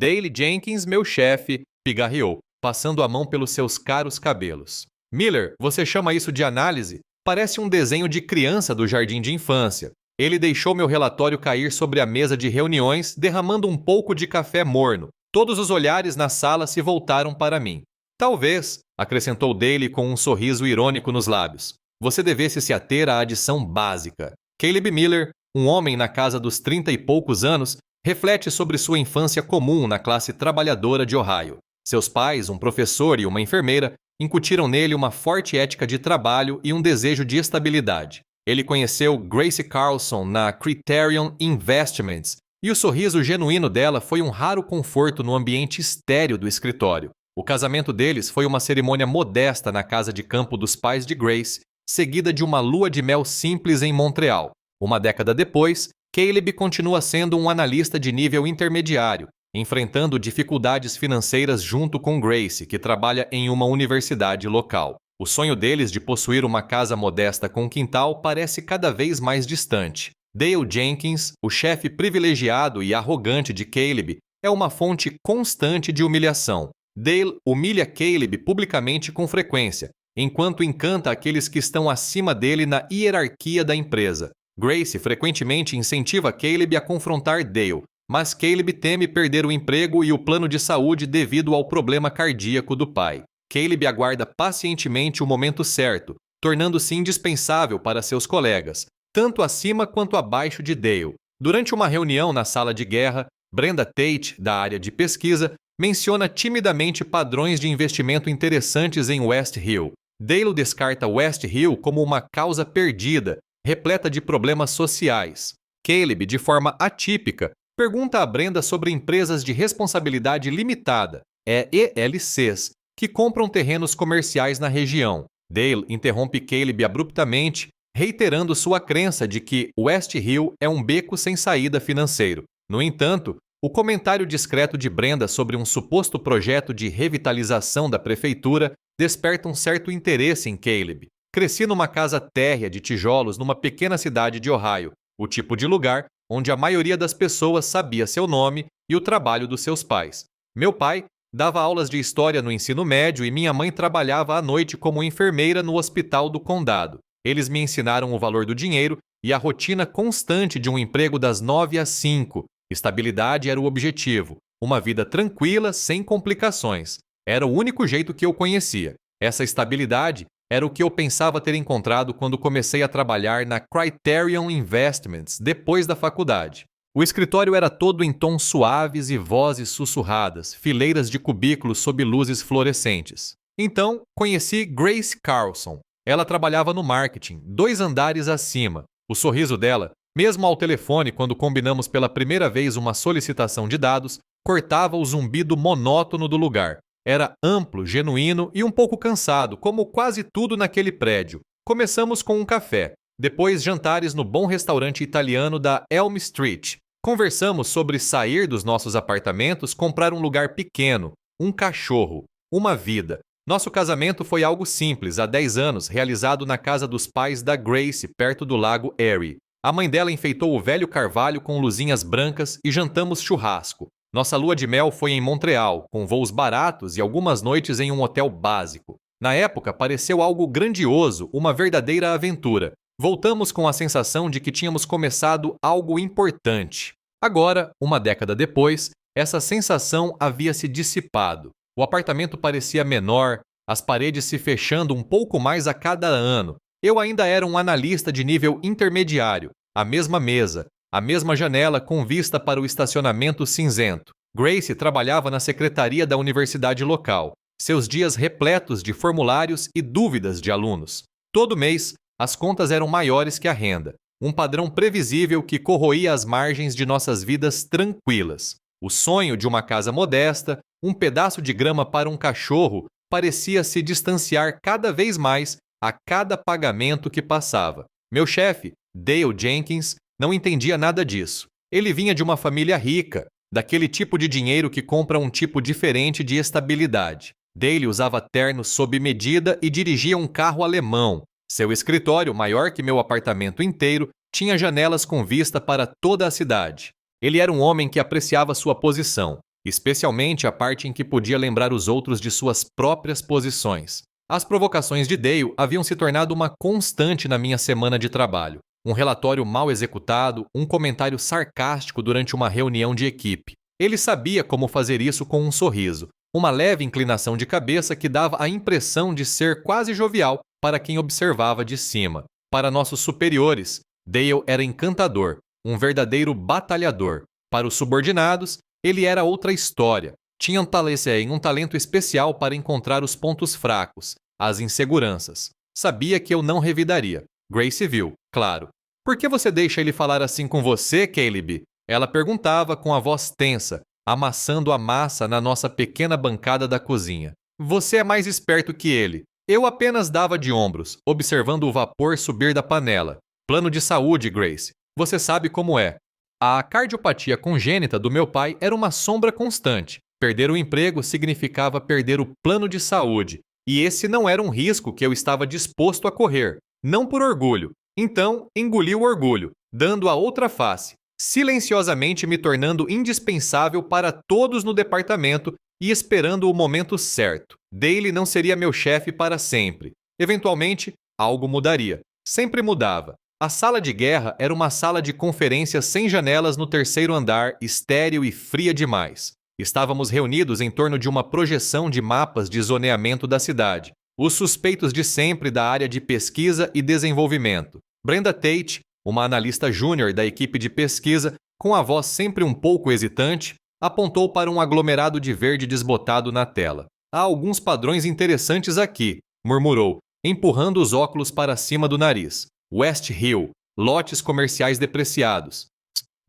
Dale Jenkins, meu chefe, pigarreou, passando a mão pelos seus caros cabelos. Miller, você chama isso de análise? Parece um desenho de criança do jardim de infância. Ele deixou meu relatório cair sobre a mesa de reuniões, derramando um pouco de café morno. Todos os olhares na sala se voltaram para mim. Talvez, acrescentou Dale com um sorriso irônico nos lábios, você devesse se ater à adição básica. Caleb Miller, um homem na casa dos 30 e poucos anos, reflete sobre sua infância comum na classe trabalhadora de Ohio. Seus pais, um professor e uma enfermeira, incutiram nele uma forte ética de trabalho e um desejo de estabilidade. Ele conheceu Grace Carlson na Criterion Investments e o sorriso genuíno dela foi um raro conforto no ambiente estéril do escritório. O casamento deles foi uma cerimônia modesta na casa de campo dos pais de Grace, seguida de uma lua de mel simples em Montreal. Uma década depois, Caleb continua sendo um analista de nível intermediário, enfrentando dificuldades financeiras junto com Grace, que trabalha em uma universidade local. O sonho deles de possuir uma casa modesta com quintal parece cada vez mais distante. Dale Jenkins, o chefe privilegiado e arrogante de Caleb, é uma fonte constante de humilhação. Dale humilha Caleb publicamente com frequência, enquanto encanta aqueles que estão acima dele na hierarquia da empresa. Grace frequentemente incentiva Caleb a confrontar Dale, mas Caleb teme perder o emprego e o plano de saúde devido ao problema cardíaco do pai. Caleb aguarda pacientemente o momento certo, tornando-se indispensável para seus colegas, tanto acima quanto abaixo de Dale. Durante uma reunião na sala de guerra, Brenda Tate, da área de pesquisa, menciona timidamente padrões de investimento interessantes em West Hill. Dale descarta West Hill como uma causa perdida, repleta de problemas sociais. Caleb, de forma atípica, pergunta a Brenda sobre empresas de responsabilidade limitada, ELCs, que compram terrenos comerciais na região. Dale interrompe Caleb abruptamente, reiterando sua crença de que West Hill é um beco sem saída financeiro. No entanto, o comentário discreto de Brenda sobre um suposto projeto de revitalização da prefeitura desperta um certo interesse em Caleb. Cresci numa casa térrea de tijolos numa pequena cidade de Ohio, o tipo de lugar onde a maioria das pessoas sabia seu nome e o trabalho dos seus pais. Meu pai dava aulas de história no ensino médio e minha mãe trabalhava à noite como enfermeira no hospital do condado. Eles me ensinaram o valor do dinheiro e a rotina constante de um emprego das 9 às 5. Estabilidade era o objetivo. Uma vida tranquila, sem complicações. Era o único jeito que eu conhecia. Essa estabilidade era o que eu pensava ter encontrado quando comecei a trabalhar na Criterion Investments depois da faculdade. O escritório era todo em tons suaves e vozes sussurradas, fileiras de cubículos sob luzes fluorescentes. Então, conheci Grace Carlson. Ela trabalhava no marketing, 2 andares acima. O sorriso dela, mesmo ao telefone quando combinamos pela primeira vez uma solicitação de dados, cortava o zumbido monótono do lugar. Era amplo, genuíno e um pouco cansado, como quase tudo naquele prédio. Começamos com um café, depois jantares no bom restaurante italiano da Elm Street. Conversamos sobre sair dos nossos apartamentos, comprar um lugar pequeno, um cachorro, uma vida. Nosso casamento foi algo simples, há 10 anos, realizado na casa dos pais da Grace, perto do lago Erie. A mãe dela enfeitou o velho carvalho com luzinhas brancas e jantamos churrasco. Nossa lua de mel foi em Montreal, com voos baratos e algumas noites em um hotel básico. Na época, pareceu algo grandioso, uma verdadeira aventura. Voltamos com a sensação de que tínhamos começado algo importante. Agora, uma década depois, essa sensação havia se dissipado. O apartamento parecia menor, as paredes se fechando um pouco mais a cada ano. Eu ainda era um analista de nível intermediário, a mesma mesa, a mesma janela com vista para o estacionamento cinzento. Grace trabalhava na secretaria da universidade local, seus dias repletos de formulários e dúvidas de alunos. Todo mês, as contas eram maiores que a renda, um padrão previsível que corroía as margens de nossas vidas tranquilas. O sonho de uma casa modesta, um pedaço de grama para um cachorro, parecia se distanciar cada vez mais a cada pagamento que passava. Meu chefe, Dale Jenkins, não entendia nada disso. Ele vinha de uma família rica, daquele tipo de dinheiro que compra um tipo diferente de estabilidade. Dale usava ternos sob medida e dirigia um carro alemão. Seu escritório, maior que meu apartamento inteiro, tinha janelas com vista para toda a cidade. Ele era um homem que apreciava sua posição. especialmente a parte em que podia lembrar os outros de suas próprias posições. As provocações de Dale haviam se tornado uma constante na minha semana de trabalho. Um relatório mal executado, um comentário sarcástico durante uma reunião de equipe. Ele sabia como fazer isso com um sorriso, uma leve inclinação de cabeça que dava a impressão de ser quase jovial para quem observava de cima. Para nossos superiores, Dale era encantador, um verdadeiro batalhador. Para os subordinados, ele era outra história. Tinha um talento especial para encontrar os pontos fracos, as inseguranças. Sabia que eu não revidaria. Grace viu, claro. Por que você deixa ele falar assim com você, Caleb? Ela perguntava com a voz tensa, amassando a massa na nossa pequena bancada da cozinha. Você é mais esperto que ele. Eu apenas dava de ombros, observando o vapor subir da panela. Plano de saúde, Grace. Você sabe como é. A cardiopatia congênita do meu pai era uma sombra constante. Perder o emprego significava perder o plano de saúde. E esse não era um risco que eu estava disposto a correr. Não por orgulho. Então, engoli o orgulho, dando a outra face, silenciosamente me tornando indispensável para todos no departamento e esperando o momento certo. Dale não seria meu chefe para sempre. Eventualmente, algo mudaria. Sempre mudava. A sala de guerra era uma sala de conferências sem janelas no terceiro andar, estéril e fria demais. Estávamos reunidos em torno de uma projeção de mapas de zoneamento da cidade. Os suspeitos de sempre da área de pesquisa e desenvolvimento. Brenda Tate, uma analista júnior da equipe de pesquisa, com a voz sempre um pouco hesitante, apontou para um aglomerado de verde desbotado na tela. Há alguns padrões interessantes aqui, murmurou, empurrando os óculos para cima do nariz. West Hill, lotes comerciais depreciados.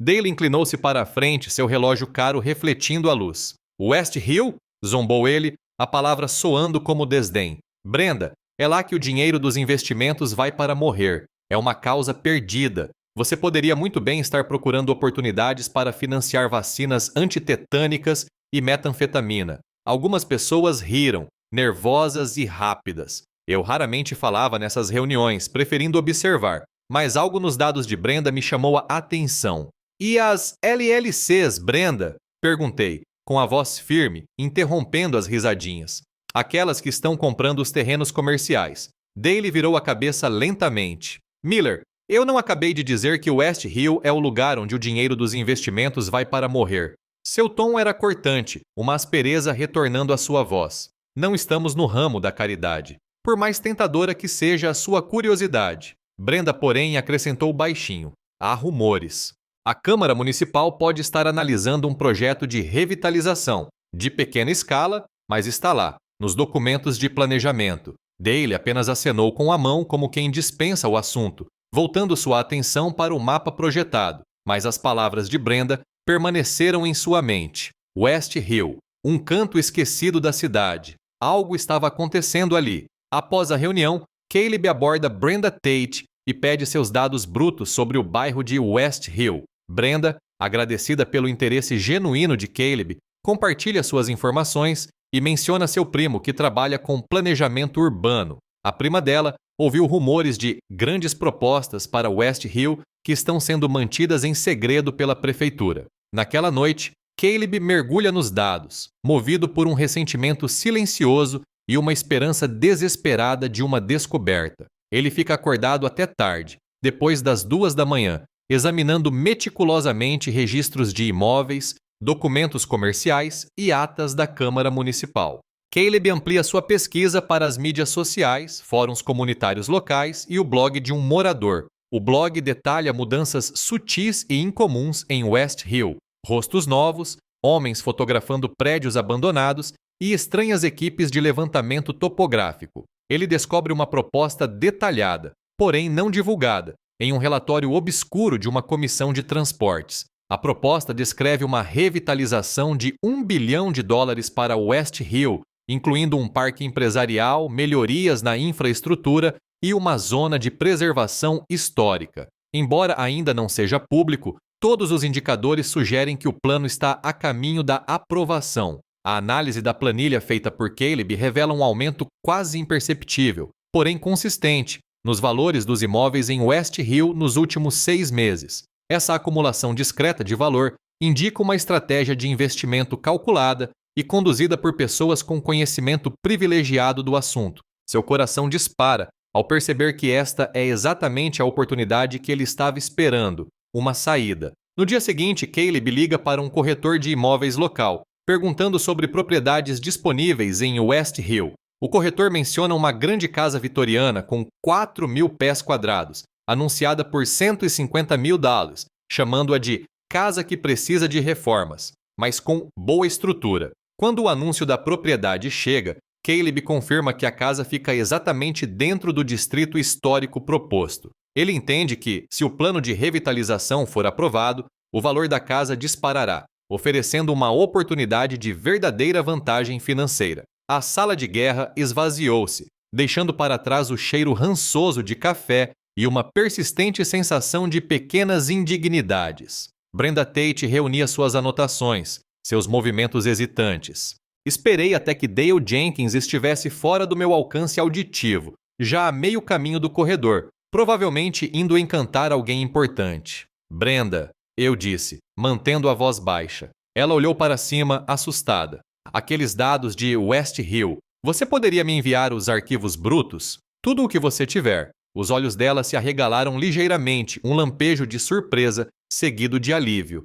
Dale inclinou-se para a frente, seu relógio caro refletindo a luz. West Hill? Zombou ele, a palavra soando como desdém. Brenda, é lá que o dinheiro dos investimentos vai para morrer. É uma causa perdida. Você poderia muito bem estar procurando oportunidades para financiar vacinas antitetânicas e metanfetamina. Algumas pessoas riram, nervosas e rápidas. Eu raramente falava nessas reuniões, preferindo observar, mas algo nos dados de Brenda me chamou a atenção. E as LLCs, Brenda? Perguntei, com a voz firme, interrompendo as risadinhas. Aquelas que estão comprando os terrenos comerciais. Dale virou a cabeça lentamente. Miller, eu não acabei de dizer que West Hill é o lugar onde o dinheiro dos investimentos vai para morrer. Seu tom era cortante, uma aspereza retornando à sua voz. Não estamos no ramo da caridade. Por mais tentadora que seja a sua curiosidade. Brenda, porém, acrescentou baixinho. Há rumores. A Câmara Municipal pode estar analisando um projeto de revitalização, de pequena escala, mas está lá, nos documentos de planejamento. Dale apenas acenou com a mão como quem dispensa o assunto, voltando sua atenção para o mapa projetado, mas as palavras de Brenda permaneceram em sua mente. West Hill, um canto esquecido da cidade. Algo estava acontecendo ali. Após a reunião, Caleb aborda Brenda Tate e pede seus dados brutos sobre o bairro de West Hill. Brenda, agradecida pelo interesse genuíno de Caleb, compartilha suas informações e menciona seu primo que trabalha com planejamento urbano. A prima dela ouviu rumores de grandes propostas para West Hill que estão sendo mantidas em segredo pela prefeitura. Naquela noite, Caleb mergulha nos dados, movido por um ressentimento silencioso e uma esperança desesperada de uma descoberta. Ele fica acordado até tarde, depois das 2 da manhã, examinando meticulosamente registros de imóveis, documentos comerciais e atas da Câmara Municipal. Caleb amplia sua pesquisa para as mídias sociais, fóruns comunitários locais e o blog de um morador. O blog detalha mudanças sutis e incomuns em West Hill, rostos novos, homens fotografando prédios abandonados e estranhas equipes de levantamento topográfico. Ele descobre uma proposta detalhada, porém não divulgada, em um relatório obscuro de uma comissão de transportes. A proposta descreve uma revitalização de $1 bilhão para West Hill, incluindo um parque empresarial, melhorias na infraestrutura e uma zona de preservação histórica. Embora ainda não seja público, todos os indicadores sugerem que o plano está a caminho da aprovação. A análise da planilha feita por Caleb revela um aumento quase imperceptível, porém consistente, nos valores dos imóveis em West Hill nos últimos 6 meses. Essa acumulação discreta de valor indica uma estratégia de investimento calculada e conduzida por pessoas com conhecimento privilegiado do assunto. Seu coração dispara ao perceber que esta é exatamente a oportunidade que ele estava esperando, uma saída. No dia seguinte, Caleb liga para um corretor de imóveis local, perguntando sobre propriedades disponíveis em West Hill. O corretor menciona uma grande casa vitoriana com 4.000 pés quadrados, anunciada por $150 mil, chamando-a de casa que precisa de reformas, mas com boa estrutura. Quando o anúncio da propriedade chega, Caleb confirma que a casa fica exatamente dentro do distrito histórico proposto. Ele entende que, se o plano de revitalização for aprovado, o valor da casa disparará, oferecendo uma oportunidade de verdadeira vantagem financeira. A sala de guerra esvaziou-se, deixando para trás o cheiro rançoso de café e uma persistente sensação de pequenas indignidades. Brenda Tate reunia suas anotações, seus movimentos hesitantes. Esperei até que Dale Jenkins estivesse fora do meu alcance auditivo, já a meio caminho do corredor, provavelmente indo encantar alguém importante. Brenda, eu disse, mantendo a voz baixa. Ela olhou para cima, assustada. Aqueles dados de West Hill. Você poderia me enviar os arquivos brutos? Tudo o que você tiver. Os olhos dela se arregalaram ligeiramente, um lampejo de surpresa, seguido de alívio.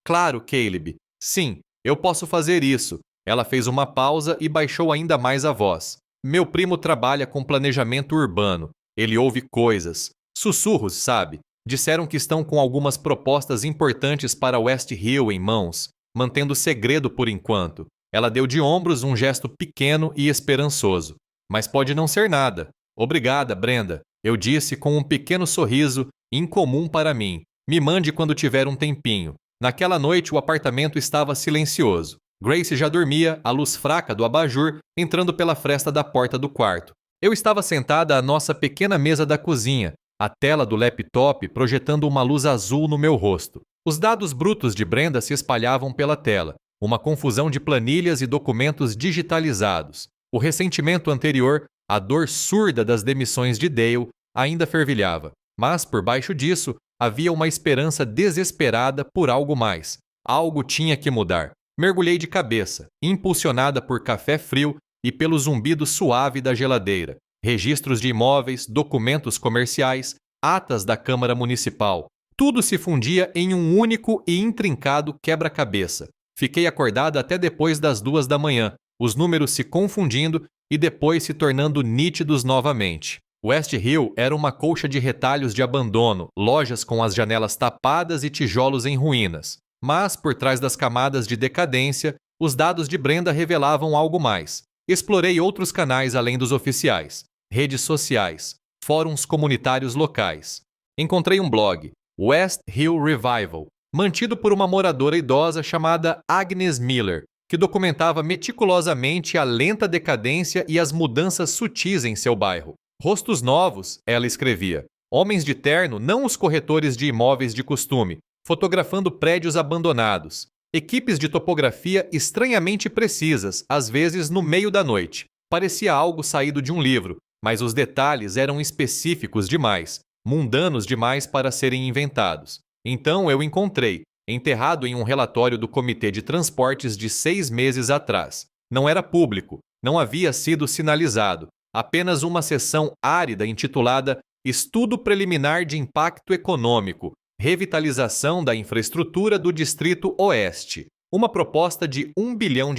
Claro, Caleb. Sim, eu posso fazer isso. Ela fez uma pausa e baixou ainda mais a voz. Meu primo trabalha com planejamento urbano. Ele ouve coisas. Sussurros, sabe? Disseram que estão com algumas propostas importantes para West Hill em mãos, mantendo segredo por enquanto. Ela deu de ombros um gesto pequeno e esperançoso. Mas pode não ser nada. Obrigada, Brenda. Eu disse com um pequeno sorriso, incomum para mim. Me mande quando tiver um tempinho. Naquela noite o apartamento estava silencioso. Grace já dormia, a luz fraca do abajur entrando pela fresta da porta do quarto. Eu estava sentada à nossa pequena mesa da cozinha, a tela do laptop projetando uma luz azul no meu rosto. Os dados brutos de Brenda se espalhavam pela tela, uma confusão de planilhas e documentos digitalizados. O ressentimento anterior, a dor surda das demissões de Dale, ainda fervilhava. Mas, por baixo disso, havia uma esperança desesperada por algo mais. Algo tinha que mudar. Mergulhei de cabeça, impulsionada por café frio e pelo zumbido suave da geladeira. Registros de imóveis, documentos comerciais, atas da Câmara Municipal. Tudo se fundia em um único e intrincado quebra-cabeça. Fiquei acordada até depois das 2 da manhã, os números se confundindo e depois se tornando nítidos novamente. West Hill era uma colcha de retalhos de abandono, lojas com as janelas tapadas e tijolos em ruínas. Mas, por trás das camadas de decadência, os dados de Brenda revelavam algo mais. Explorei outros canais além dos oficiais, redes sociais, fóruns comunitários locais. Encontrei um blog, West Hill Revival, mantido por uma moradora idosa chamada Agnes Miller, que documentava meticulosamente a lenta decadência e as mudanças sutis em seu bairro. Rostos novos, ela escrevia. Homens de terno, não os corretores de imóveis de costume, fotografando prédios abandonados. Equipes de topografia estranhamente precisas, às vezes no meio da noite. Parecia algo saído de um livro, mas os detalhes eram específicos demais, mundanos demais para serem inventados. Então eu encontrei, enterrado em um relatório do Comitê de Transportes de 6 meses atrás. Não era público, não havia sido sinalizado, apenas uma seção árida intitulada Estudo Preliminar de Impacto Econômico, Revitalização da Infraestrutura do Distrito Oeste. Uma proposta de $1 bilhão,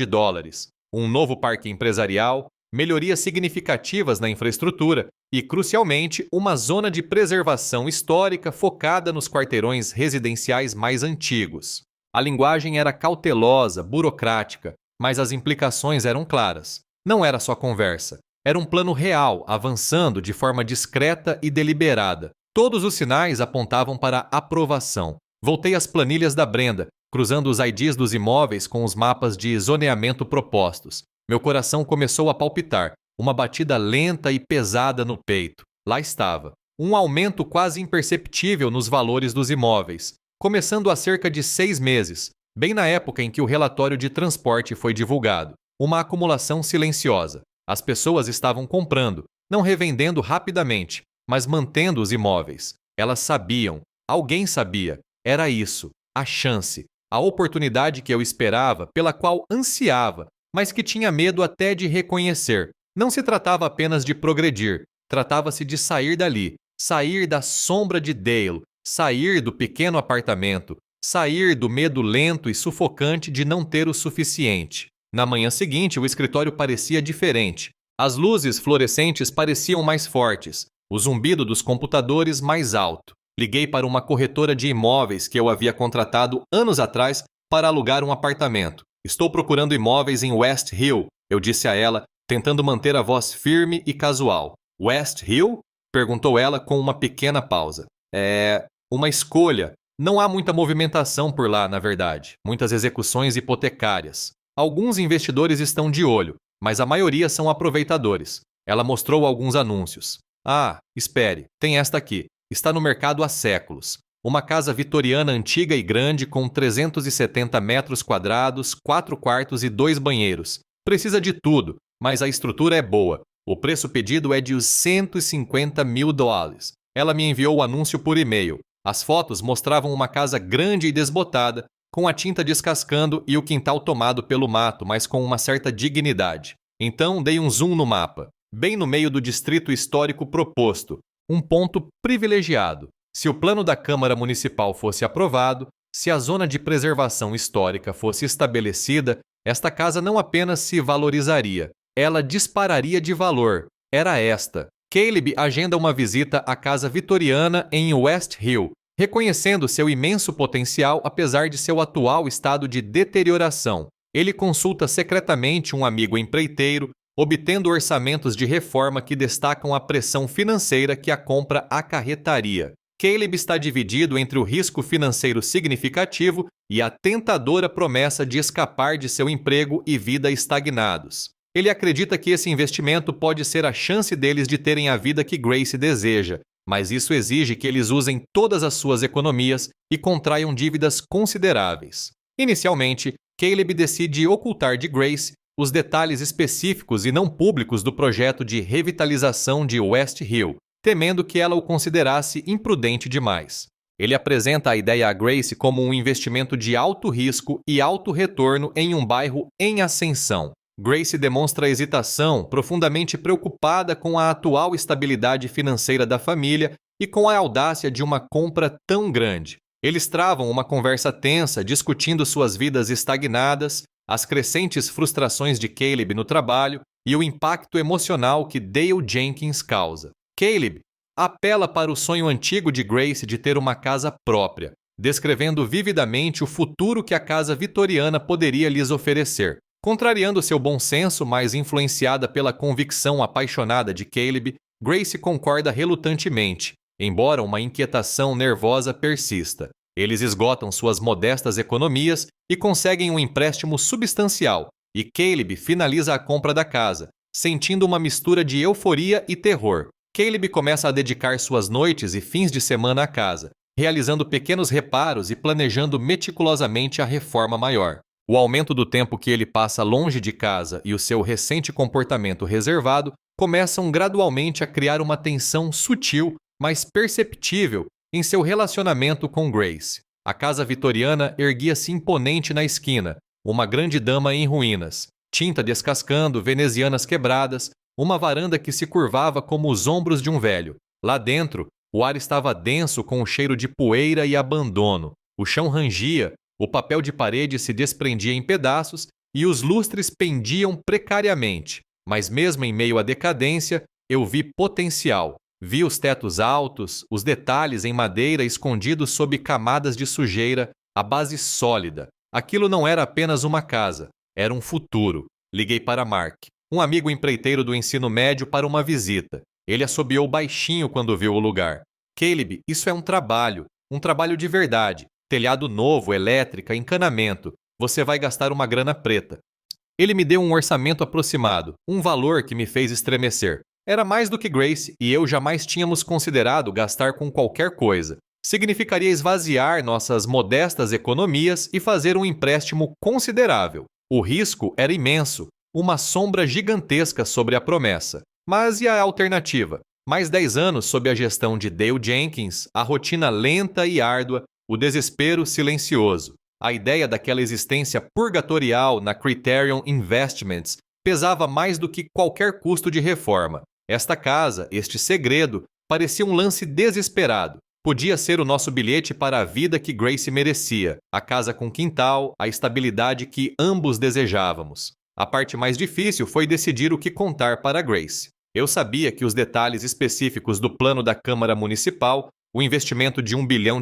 um novo parque empresarial, melhorias significativas na infraestrutura e, crucialmente, uma zona de preservação histórica focada nos quarteirões residenciais mais antigos. A linguagem era cautelosa, burocrática, mas as implicações eram claras. Não era só conversa. Era um plano real, avançando de forma discreta e deliberada. Todos os sinais apontavam para aprovação. Voltei às planilhas da Brenda, cruzando os IDs dos imóveis com os mapas de zoneamento propostos. Meu coração começou a palpitar, uma batida lenta e pesada no peito. Lá estava. Um aumento quase imperceptível nos valores dos imóveis, começando há cerca de 6 meses, bem na época em que o relatório de transporte foi divulgado. Uma acumulação silenciosa. As pessoas estavam comprando, não revendendo rapidamente, mas mantendo os imóveis. Elas sabiam, alguém sabia, era isso, a chance. A oportunidade que eu esperava, pela qual ansiava, mas que tinha medo até de reconhecer. Não se tratava apenas de progredir, tratava-se de sair dali, sair da sombra de Dale, sair do pequeno apartamento, sair do medo lento e sufocante de não ter o suficiente. Na manhã seguinte, o escritório parecia diferente. As luzes fluorescentes pareciam mais fortes, o zumbido dos computadores mais alto. Liguei para uma corretora de imóveis que eu havia contratado anos atrás para alugar um apartamento. Estou procurando imóveis em West Hill, eu disse a ela, tentando manter a voz firme e casual. West Hill? Perguntou ela com uma pequena pausa. É uma escolha. Não há muita movimentação por lá, na verdade. Muitas execuções hipotecárias. Alguns investidores estão de olho, mas a maioria são aproveitadores. Ela mostrou alguns anúncios. Ah, espere, tem esta aqui. Está no mercado há séculos. Uma casa vitoriana antiga e grande com 370 metros quadrados, 4 quartos e 2 banheiros. Precisa de tudo, mas a estrutura é boa. O preço pedido é de US$ 150 mil. Ela me enviou o anúncio por e-mail. As fotos mostravam uma casa grande e desbotada, com a tinta descascando e o quintal tomado pelo mato, mas com uma certa dignidade. Então dei um zoom no mapa, bem no meio do distrito histórico proposto, um ponto privilegiado. Se o plano da Câmara Municipal fosse aprovado, se a zona de preservação histórica fosse estabelecida, esta casa não apenas se valorizaria, ela dispararia de valor. Era esta. Caleb agenda uma visita à casa vitoriana em West Hill, reconhecendo seu imenso potencial apesar de seu atual estado de deterioração. Ele consulta secretamente um amigo empreiteiro, obtendo orçamentos de reforma que destacam a pressão financeira que a compra acarretaria. Caleb está dividido entre o risco financeiro significativo e a tentadora promessa de escapar de seu emprego e vida estagnados. Ele acredita que esse investimento pode ser a chance deles de terem a vida que Grace deseja, mas isso exige que eles usem todas as suas economias e contraiam dívidas consideráveis. Inicialmente, Caleb decide ocultar de Grace os detalhes específicos e não públicos do projeto de revitalização de West Hill, temendo que ela o considerasse imprudente demais. Ele apresenta a ideia a Grace como um investimento de alto risco e alto retorno em um bairro em ascensão. Grace demonstra hesitação, profundamente preocupada com a atual estabilidade financeira da família e com a audácia de uma compra tão grande. Eles travam uma conversa tensa, discutindo suas vidas estagnadas, as crescentes frustrações de Caleb no trabalho e o impacto emocional que Dale Jenkins causa. Caleb apela para o sonho antigo de Grace de ter uma casa própria, descrevendo vividamente o futuro que a casa vitoriana poderia lhes oferecer. Contrariando seu bom senso, mas influenciada pela convicção apaixonada de Caleb, Grace concorda relutantemente, embora uma inquietação nervosa persista. Eles esgotam suas modestas economias e conseguem um empréstimo substancial, e Caleb finaliza a compra da casa, sentindo uma mistura de euforia e terror. Caleb começa a dedicar suas noites e fins de semana à casa, realizando pequenos reparos e planejando meticulosamente a reforma maior. O aumento do tempo que ele passa longe de casa e o seu recente comportamento reservado começam gradualmente a criar uma tensão sutil, mas perceptível, em seu relacionamento com Grace. A casa vitoriana erguia-se imponente na esquina, uma grande dama em ruínas, tinta descascando, venezianas quebradas, uma varanda que se curvava como os ombros de um velho. Lá dentro, o ar estava denso com o cheiro de poeira e abandono. O chão rangia, o papel de parede se desprendia em pedaços e os lustres pendiam precariamente. Mas mesmo em meio à decadência, eu vi potencial. Vi os tetos altos, os detalhes em madeira escondidos sob camadas de sujeira, a base sólida. Aquilo não era apenas uma casa, era um futuro. Liguei para Mark, um amigo empreiteiro do ensino médio, para uma visita. Ele assobiou baixinho quando viu o lugar. Caleb, isso é um trabalho de verdade. Telhado novo, elétrica, encanamento. Você vai gastar uma grana preta. Ele me deu um orçamento aproximado, um valor que me fez estremecer. Era mais do que Grace e eu jamais tínhamos considerado gastar com qualquer coisa. Significaria esvaziar nossas modestas economias e fazer um empréstimo considerável. O risco era imenso, uma sombra gigantesca sobre a promessa. Mas e a alternativa? Mais 10 anos sob a gestão de Dale Jenkins, a rotina lenta e árdua, o desespero silencioso. A ideia daquela existência purgatorial na Criterion Investments pesava mais do que qualquer custo de reforma. Esta casa, este segredo, parecia um lance desesperado. Podia ser o nosso bilhete para a vida que Grace merecia, a casa com quintal, a estabilidade que ambos desejávamos. A parte mais difícil foi decidir o que contar para Grace. Eu sabia que os detalhes específicos do plano da Câmara Municipal, o investimento de $1 bilhão,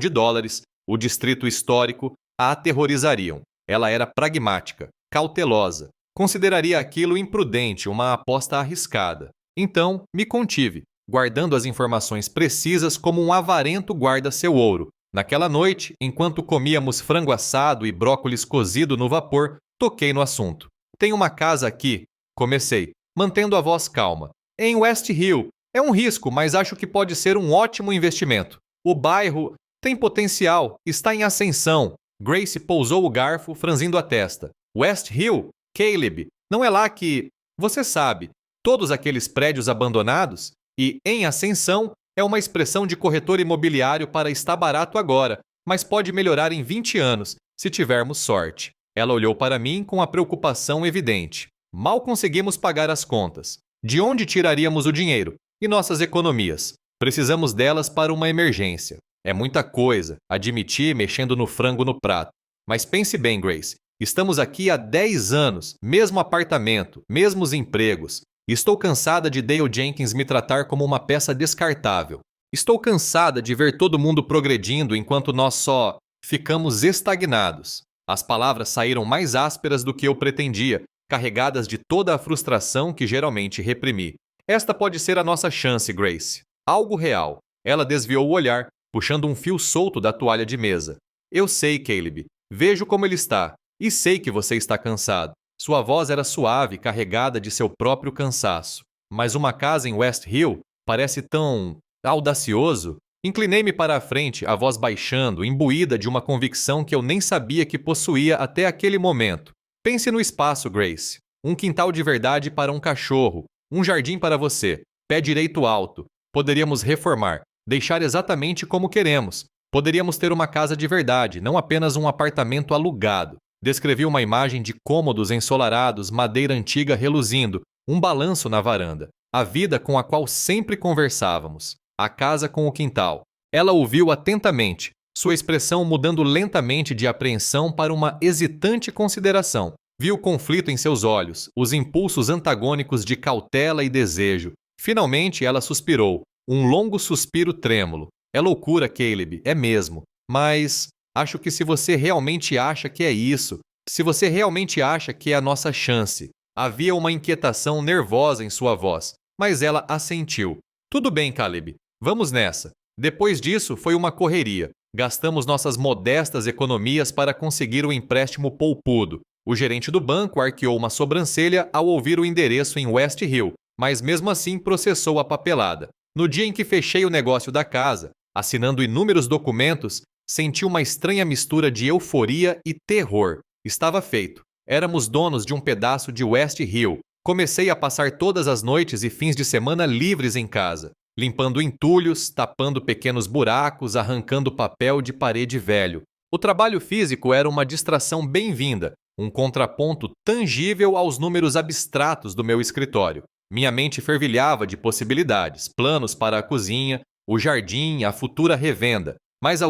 o distrito histórico, a aterrorizariam. Ela era pragmática, cautelosa. Consideraria aquilo imprudente, uma aposta arriscada. Então, me contive, guardando as informações precisas como um avarento guarda seu ouro. Naquela noite, enquanto comíamos frango assado e brócolis cozido no vapor, toquei no assunto. Tem uma casa aqui, comecei, mantendo a voz calma. Em West Hill. É um risco, mas acho que pode ser um ótimo investimento. O bairro tem potencial, está em ascensão. Grace pousou o garfo, franzindo a testa. West Hill? Caleb, não é lá que... Você sabe, todos aqueles prédios abandonados? E em ascensão é uma expressão de corretor imobiliário para está barato agora, mas pode melhorar em 20 anos, se tivermos sorte. Ela olhou para mim com a preocupação evidente. Mal conseguimos pagar as contas. De onde tiraríamos o dinheiro? E nossas economias? Precisamos delas para uma emergência. É muita coisa, admiti mexendo no frango no prato. Mas pense bem, Grace. Estamos aqui há 10 anos, mesmo apartamento, mesmos empregos. Estou cansada de Dale Jenkins me tratar como uma peça descartável. Estou cansada de ver todo mundo progredindo enquanto nós só ficamos estagnados. As palavras saíram mais ásperas do que eu pretendia, carregadas de toda a frustração que geralmente reprimi. Esta pode ser a nossa chance, Grace. Algo real. Ela desviou o olhar, puxando um fio solto da toalha de mesa. Eu sei, Caleb. Vejo como ele está. E sei que você está cansado. Sua voz era suave, carregada de seu próprio cansaço. Mas uma casa em West Hill parece tão... audacioso. Inclinei-me para a frente, a voz baixando, imbuída de uma convicção que eu nem sabia que possuía até aquele momento. Pense no espaço, Grace. Um quintal de verdade para um cachorro. Um jardim para você. Pé direito alto. Poderíamos reformar. Deixar exatamente como queremos. Poderíamos ter uma casa de verdade, não apenas um apartamento alugado. Descrevi uma imagem de cômodos ensolarados, madeira antiga reluzindo, um balanço na varanda. A vida com a qual sempre conversávamos. A casa com o quintal. Ela ouviu atentamente, sua expressão mudando lentamente de apreensão para uma hesitante consideração. Viu o conflito em seus olhos, os impulsos antagônicos de cautela e desejo. Finalmente ela suspirou, um longo suspiro trêmulo. É loucura, Caleb, é mesmo. Mas acho que se você realmente acha que é isso, se você realmente acha que é a nossa chance. Havia uma inquietação nervosa em sua voz, mas ela assentiu. Tudo bem, Caleb, vamos nessa. Depois disso, foi uma correria. Gastamos nossas modestas economias para conseguir o empréstimo poupudo. O gerente do banco arqueou uma sobrancelha ao ouvir o endereço em West Hill, mas mesmo assim processou a papelada. No dia em que fechei o negócio da casa, assinando inúmeros documentos, senti uma estranha mistura de euforia e terror. Estava feito. Éramos donos de um pedaço de West Hill. Comecei a passar todas as noites e fins de semana livres em casa, limpando entulhos, tapando pequenos buracos, arrancando papel de parede velho. O trabalho físico era uma distração bem-vinda, um contraponto tangível aos números abstratos do meu escritório. Minha mente fervilhava de possibilidades, planos para a cozinha, o jardim, a futura revenda. Mas a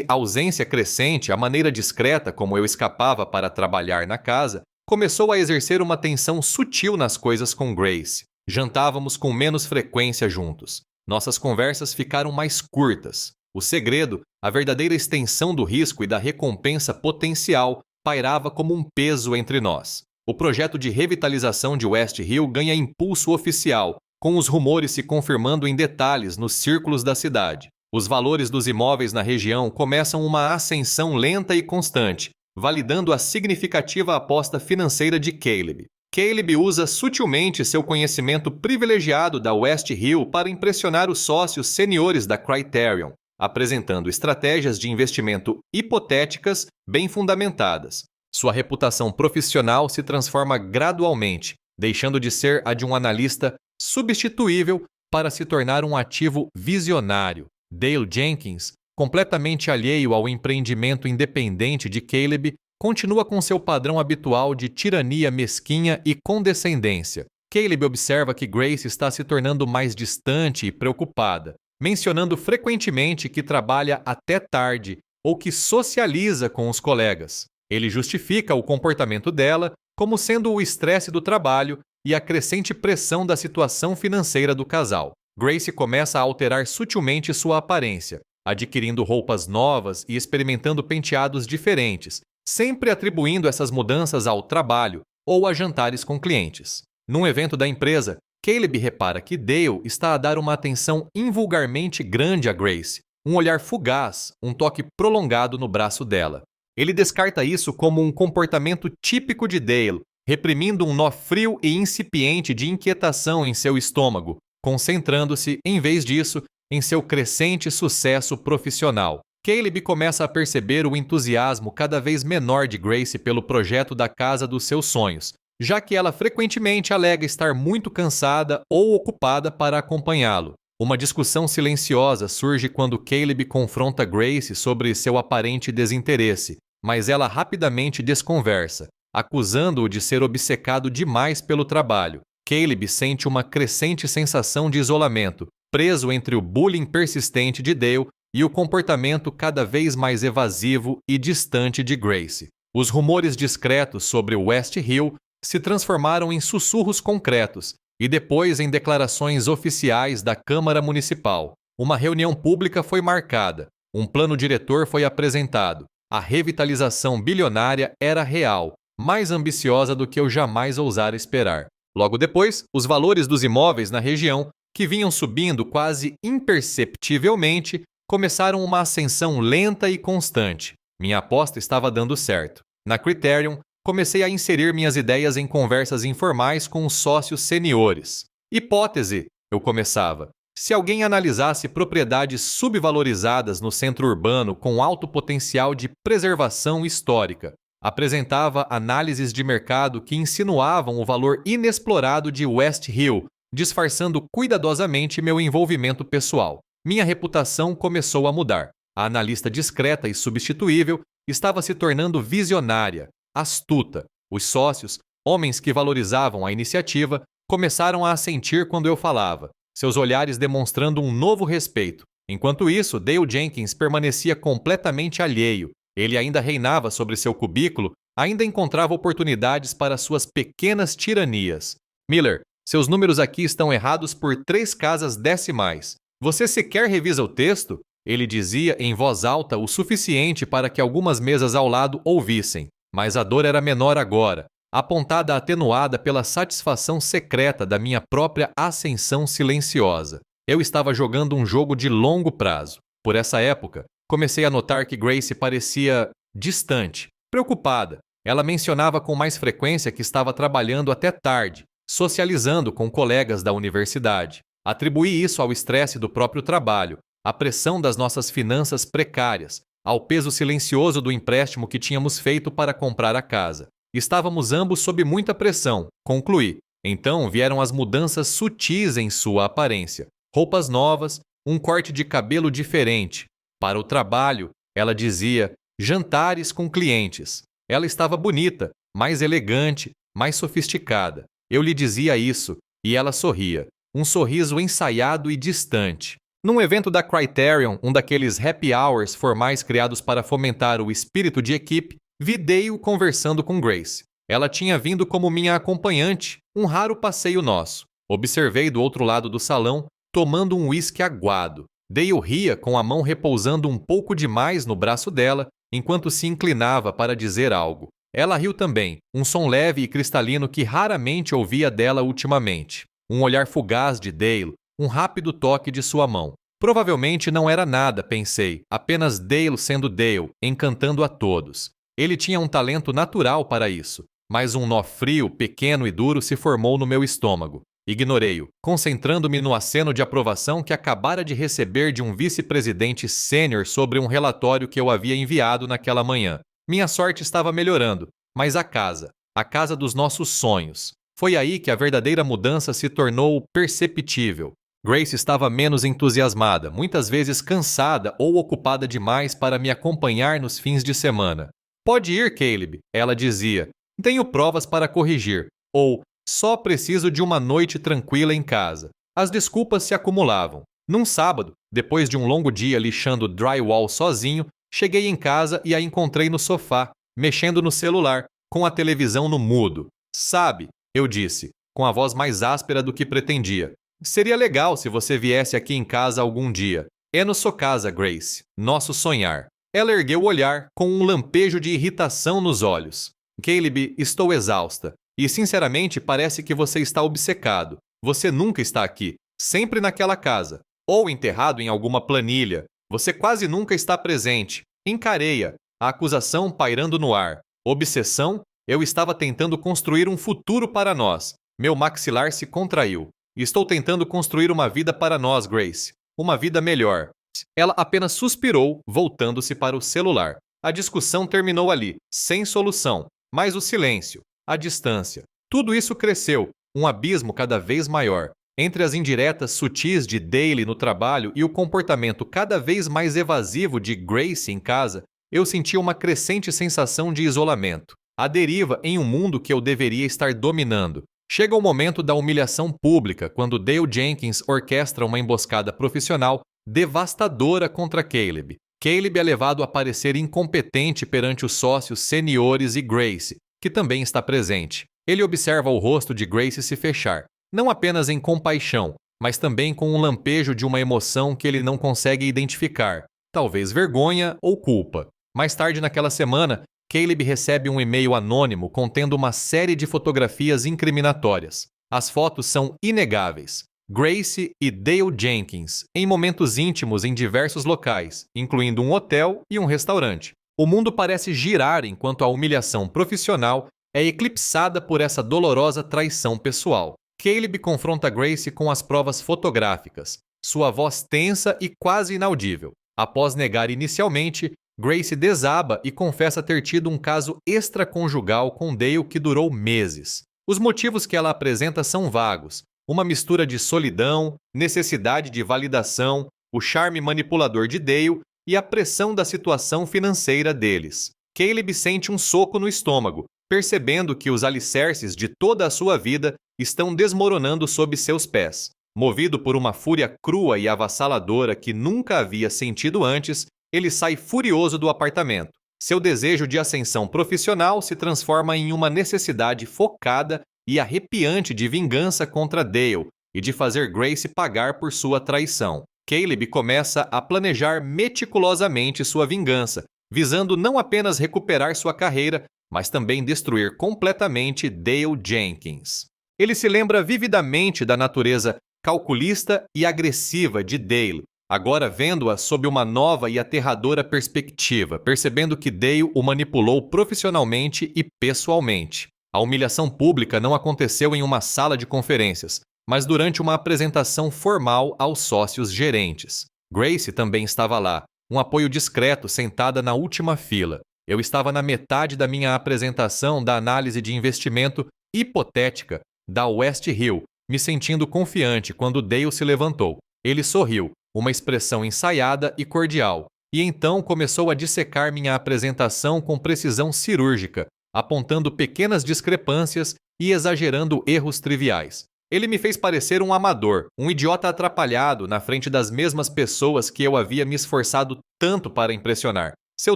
ausência crescente, a maneira discreta como eu escapava para trabalhar na casa, começou a exercer uma tensão sutil nas coisas com Grace. Jantávamos com menos frequência juntos. Nossas conversas ficaram mais curtas. O segredo, a verdadeira extensão do risco e da recompensa potencial, pairava como um peso entre nós. O projeto de revitalização de West Hill ganha impulso oficial, com os rumores se confirmando em detalhes nos círculos da cidade. Os valores dos imóveis na região começam uma ascensão lenta e constante, validando a significativa aposta financeira de Caleb. Caleb usa sutilmente seu conhecimento privilegiado da West Hill para impressionar os sócios seniores da Criterion, apresentando estratégias de investimento hipotéticas bem fundamentadas. Sua reputação profissional se transforma gradualmente, deixando de ser a de um analista substituível para se tornar um ativo visionário. Dale Jenkins completamente alheio ao empreendimento independente de Caleb, continua com seu padrão habitual de tirania mesquinha e condescendência. Caleb observa que Grace está se tornando mais distante e preocupada, mencionando frequentemente que trabalha até tarde ou que socializa com os colegas. Ele justifica o comportamento dela como sendo o estresse do trabalho e a crescente pressão da situação financeira do casal. Grace começa a alterar sutilmente sua aparência, adquirindo roupas novas e experimentando penteados diferentes, sempre atribuindo essas mudanças ao trabalho ou a jantares com clientes. Num evento da empresa, Caleb repara que Dale está a dar uma atenção invulgarmente grande a Grace, um olhar fugaz, um toque prolongado no braço dela. Ele descarta isso como um comportamento típico de Dale, reprimindo um nó frio e incipiente de inquietação em seu estômago, concentrando-se, em vez disso, em seu crescente sucesso profissional. Caleb começa a perceber o entusiasmo cada vez menor de Grace pelo projeto da casa dos seus sonhos, já que ela frequentemente alega estar muito cansada ou ocupada para acompanhá-lo. Uma discussão silenciosa surge quando Caleb confronta Grace sobre seu aparente desinteresse, mas ela rapidamente desconversa, acusando-o de ser obcecado demais pelo trabalho. Caleb sente uma crescente sensação de isolamento, preso entre o bullying persistente de Dale e o comportamento cada vez mais evasivo e distante de Grace. Os rumores discretos sobre West Hill se transformaram em sussurros concretos e depois em declarações oficiais da Câmara Municipal. Uma reunião pública foi marcada, um plano diretor foi apresentado. A revitalização bilionária era real, mais ambiciosa do que eu jamais ousara esperar. Logo depois, os valores dos imóveis na região, que vinham subindo quase imperceptivelmente, começaram uma ascensão lenta e constante. Minha aposta estava dando certo. Na Criterion, comecei a inserir minhas ideias em conversas informais com os sócios seniores. Hipótese, eu começava. Se alguém analisasse propriedades subvalorizadas no centro urbano com alto potencial de preservação histórica, apresentava análises de mercado que insinuavam o valor inexplorado de West Hill, disfarçando cuidadosamente meu envolvimento pessoal. Minha reputação começou a mudar. A analista discreta e substituível estava se tornando visionária, astuta. Os sócios, homens que valorizavam a iniciativa, começaram a assentir quando eu falava, seus olhares demonstrando um novo respeito. Enquanto isso, Dale Jenkins permanecia completamente alheio. Ele ainda reinava sobre seu cubículo, ainda encontrava oportunidades para suas pequenas tiranias. Miller, seus números aqui estão errados por 3 casas decimais. Você sequer revisa o texto? Ele dizia em voz alta o suficiente para que algumas mesas ao lado ouvissem. Mas a dor era menor agora, apontada atenuada pela satisfação secreta da minha própria ascensão silenciosa. Eu estava jogando um jogo de longo prazo. Por essa época, comecei a notar que Grace parecia distante, preocupada. Ela mencionava com mais frequência que estava trabalhando até tarde, socializando com colegas da universidade. Atribuí isso ao estresse do próprio trabalho, à pressão das nossas finanças precárias, ao peso silencioso do empréstimo que tínhamos feito para comprar a casa. Estávamos ambos sob muita pressão, concluí. Então vieram as mudanças sutis em sua aparência. Roupas novas, um corte de cabelo diferente. Para o trabalho, ela dizia, jantares com clientes. Ela estava bonita, mais elegante, mais sofisticada. Eu lhe dizia isso, e ela sorria. Um sorriso ensaiado e distante. Num evento da Criterion, um daqueles happy hours formais criados para fomentar o espírito de equipe, vi Dale conversando com Grace. Ela tinha vindo como minha acompanhante, um raro passeio nosso. Observei do outro lado do salão, tomando um uísque aguado. Dale ria com a mão repousando um pouco demais no braço dela, enquanto se inclinava para dizer algo. Ela riu também, um som leve e cristalino que raramente ouvia dela ultimamente. Um olhar fugaz de Dale, um rápido toque de sua mão. Provavelmente não era nada, pensei, apenas Dale sendo Dale, encantando a todos. Ele tinha um talento natural para isso, mas um nó frio, pequeno e duro se formou no meu estômago. Ignorei-o, concentrando-me no aceno de aprovação que acabara de receber de um vice-presidente sênior sobre um relatório que eu havia enviado naquela manhã. Minha sorte estava melhorando, mas a casa dos nossos sonhos. Foi aí que a verdadeira mudança se tornou perceptível. Grace estava menos entusiasmada, muitas vezes cansada ou ocupada demais para me acompanhar nos fins de semana. Pode ir, Caleb, ela dizia. Tenho provas para corrigir. Ou, só preciso de uma noite tranquila em casa. As desculpas se acumulavam. Num sábado, depois de um longo dia lixando drywall sozinho, cheguei em casa e a encontrei no sofá, mexendo no celular, com a televisão no mudo. Sabe, eu disse, com a voz mais áspera do que pretendia. Seria legal se você viesse aqui em casa algum dia. É no sua casa, Grace. Nosso sonhar. Ela ergueu o olhar, com um lampejo de irritação nos olhos. Caleb, estou exausta. E, sinceramente, parece que você está obcecado. Você nunca está aqui. Sempre naquela casa. Ou enterrado em alguma planilha. Você quase nunca está presente. Encareia. A acusação pairando no ar. Obsessão? Eu estava tentando construir um futuro para nós. Meu maxilar se contraiu. Estou tentando construir uma vida para nós, Grace. Uma vida melhor. Ela apenas suspirou, voltando-se para o celular. A discussão terminou ali, sem solução. Mas o silêncio, a distância. Tudo isso cresceu, um abismo cada vez maior. Entre as indiretas sutis de Dale no trabalho e o comportamento cada vez mais evasivo de Grace em casa, eu sentia uma crescente sensação de isolamento. A deriva em um mundo que eu deveria estar dominando. Chega o momento da humilhação pública, quando Dale Jenkins orquestra uma emboscada profissional devastadora contra Caleb. Caleb é levado a parecer incompetente perante os sócios seniores e Grace, que também está presente. Ele observa o rosto de Grace se fechar, não apenas em compaixão, mas também com um lampejo de uma emoção que ele não consegue identificar, talvez vergonha ou culpa. Mais tarde naquela semana, Caleb recebe um e-mail anônimo contendo uma série de fotografias incriminatórias. As fotos são inegáveis. Grace e Dale Jenkins, em momentos íntimos em diversos locais, incluindo um hotel e um restaurante. O mundo parece girar enquanto a humilhação profissional é eclipsada por essa dolorosa traição pessoal. Caleb confronta Grace com as provas fotográficas, sua voz tensa e quase inaudível. Após negar inicialmente, Grace desaba e confessa ter tido um caso extraconjugal com Dale que durou meses. Os motivos que ela apresenta são vagos, uma mistura de solidão, necessidade de validação, o charme manipulador de Dale e a pressão da situação financeira deles. Caleb sente um soco no estômago, percebendo que os alicerces de toda a sua vida estão desmoronando sob seus pés. Movido por uma fúria crua e avassaladora que nunca havia sentido antes, ele sai furioso do apartamento. Seu desejo de ascensão profissional se transforma em uma necessidade focada e arrepiante de vingança contra Dale e de fazer Grace pagar por sua traição. Caleb começa a planejar meticulosamente sua vingança, visando não apenas recuperar sua carreira, mas também destruir completamente Dale Jenkins. Ele se lembra vividamente da natureza calculista e agressiva de Dale, agora vendo-a sob uma nova e aterradora perspectiva, percebendo que Dale o manipulou profissionalmente e pessoalmente. A humilhação pública não aconteceu em uma sala de conferências, mas durante uma apresentação formal aos sócios gerentes. Grace também estava lá, um apoio discreto sentada na última fila. Eu estava na metade da minha apresentação da análise de investimento hipotética da West Hill, me sentindo confiante quando Dale se levantou. Ele sorriu, uma expressão ensaiada e cordial, e então começou a dissecar minha apresentação com precisão cirúrgica, apontando pequenas discrepâncias e exagerando erros triviais. Ele me fez parecer um amador, um idiota atrapalhado na frente das mesmas pessoas que eu havia me esforçado tanto para impressionar. Seu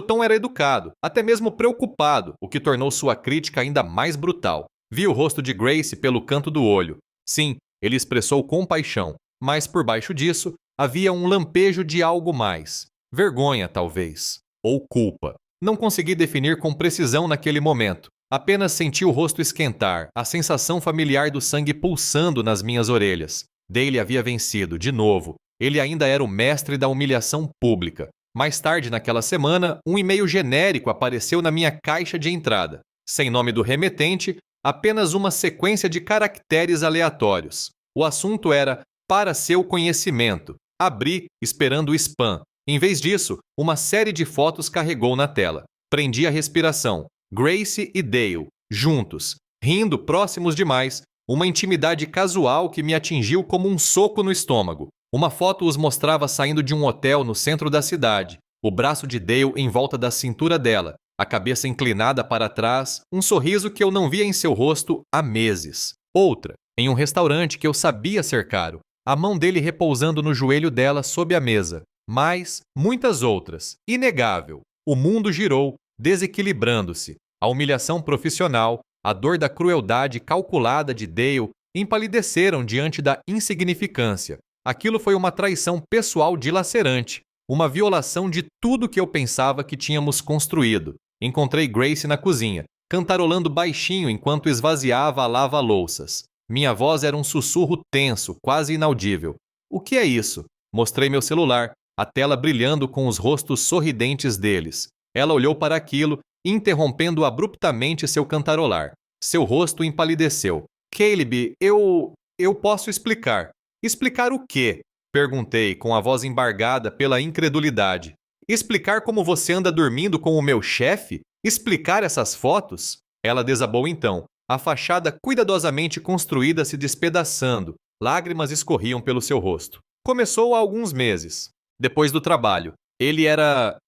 tom era educado, até mesmo preocupado, o que tornou sua crítica ainda mais brutal. Vi o rosto de Grace pelo canto do olho. Sim, ele expressou compaixão, mas por baixo disso havia um lampejo de algo mais. Vergonha, talvez. Ou culpa. Não consegui definir com precisão naquele momento. Apenas senti o rosto esquentar, a sensação familiar do sangue pulsando nas minhas orelhas. Dale havia vencido, de novo. Ele ainda era o mestre da humilhação pública. Mais tarde naquela semana, um e-mail genérico apareceu na minha caixa de entrada. Sem nome do remetente, apenas uma sequência de caracteres aleatórios. O assunto era "para seu conhecimento". Abri, esperando o spam. Em vez disso, uma série de fotos carregou na tela. Prendi a respiração. Grace e Dale, juntos, rindo próximos demais, uma intimidade casual que me atingiu como um soco no estômago. Uma foto os mostrava saindo de um hotel no centro da cidade, o braço de Dale em volta da cintura dela, a cabeça inclinada para trás, um sorriso que eu não via em seu rosto há meses. Outra, em um restaurante que eu sabia ser caro, a mão dele repousando no joelho dela sob a mesa. Mas muitas outras, inegável. O mundo girou, desequilibrando-se. A humilhação profissional, a dor da crueldade calculada de Dale empalideceram diante da insignificância. Aquilo foi uma traição pessoal dilacerante, uma violação de tudo que eu pensava que tínhamos construído. Encontrei Grace na cozinha, cantarolando baixinho enquanto esvaziava a lava-louças. Minha voz era um sussurro tenso, quase inaudível. O que é isso? Mostrei meu celular, a tela brilhando com os rostos sorridentes deles. Ela olhou para aquilo, interrompendo abruptamente seu cantarolar. Seu rosto empalideceu. Caleb, eu posso explicar. Explicar o quê? Perguntei, com a voz embargada pela incredulidade. Explicar como você anda dormindo com o meu chefe? Explicar essas fotos? Ela desabou então, a fachada cuidadosamente construída se despedaçando. Lágrimas escorriam pelo seu rosto. Começou há alguns meses. Depois do trabalho. Ele era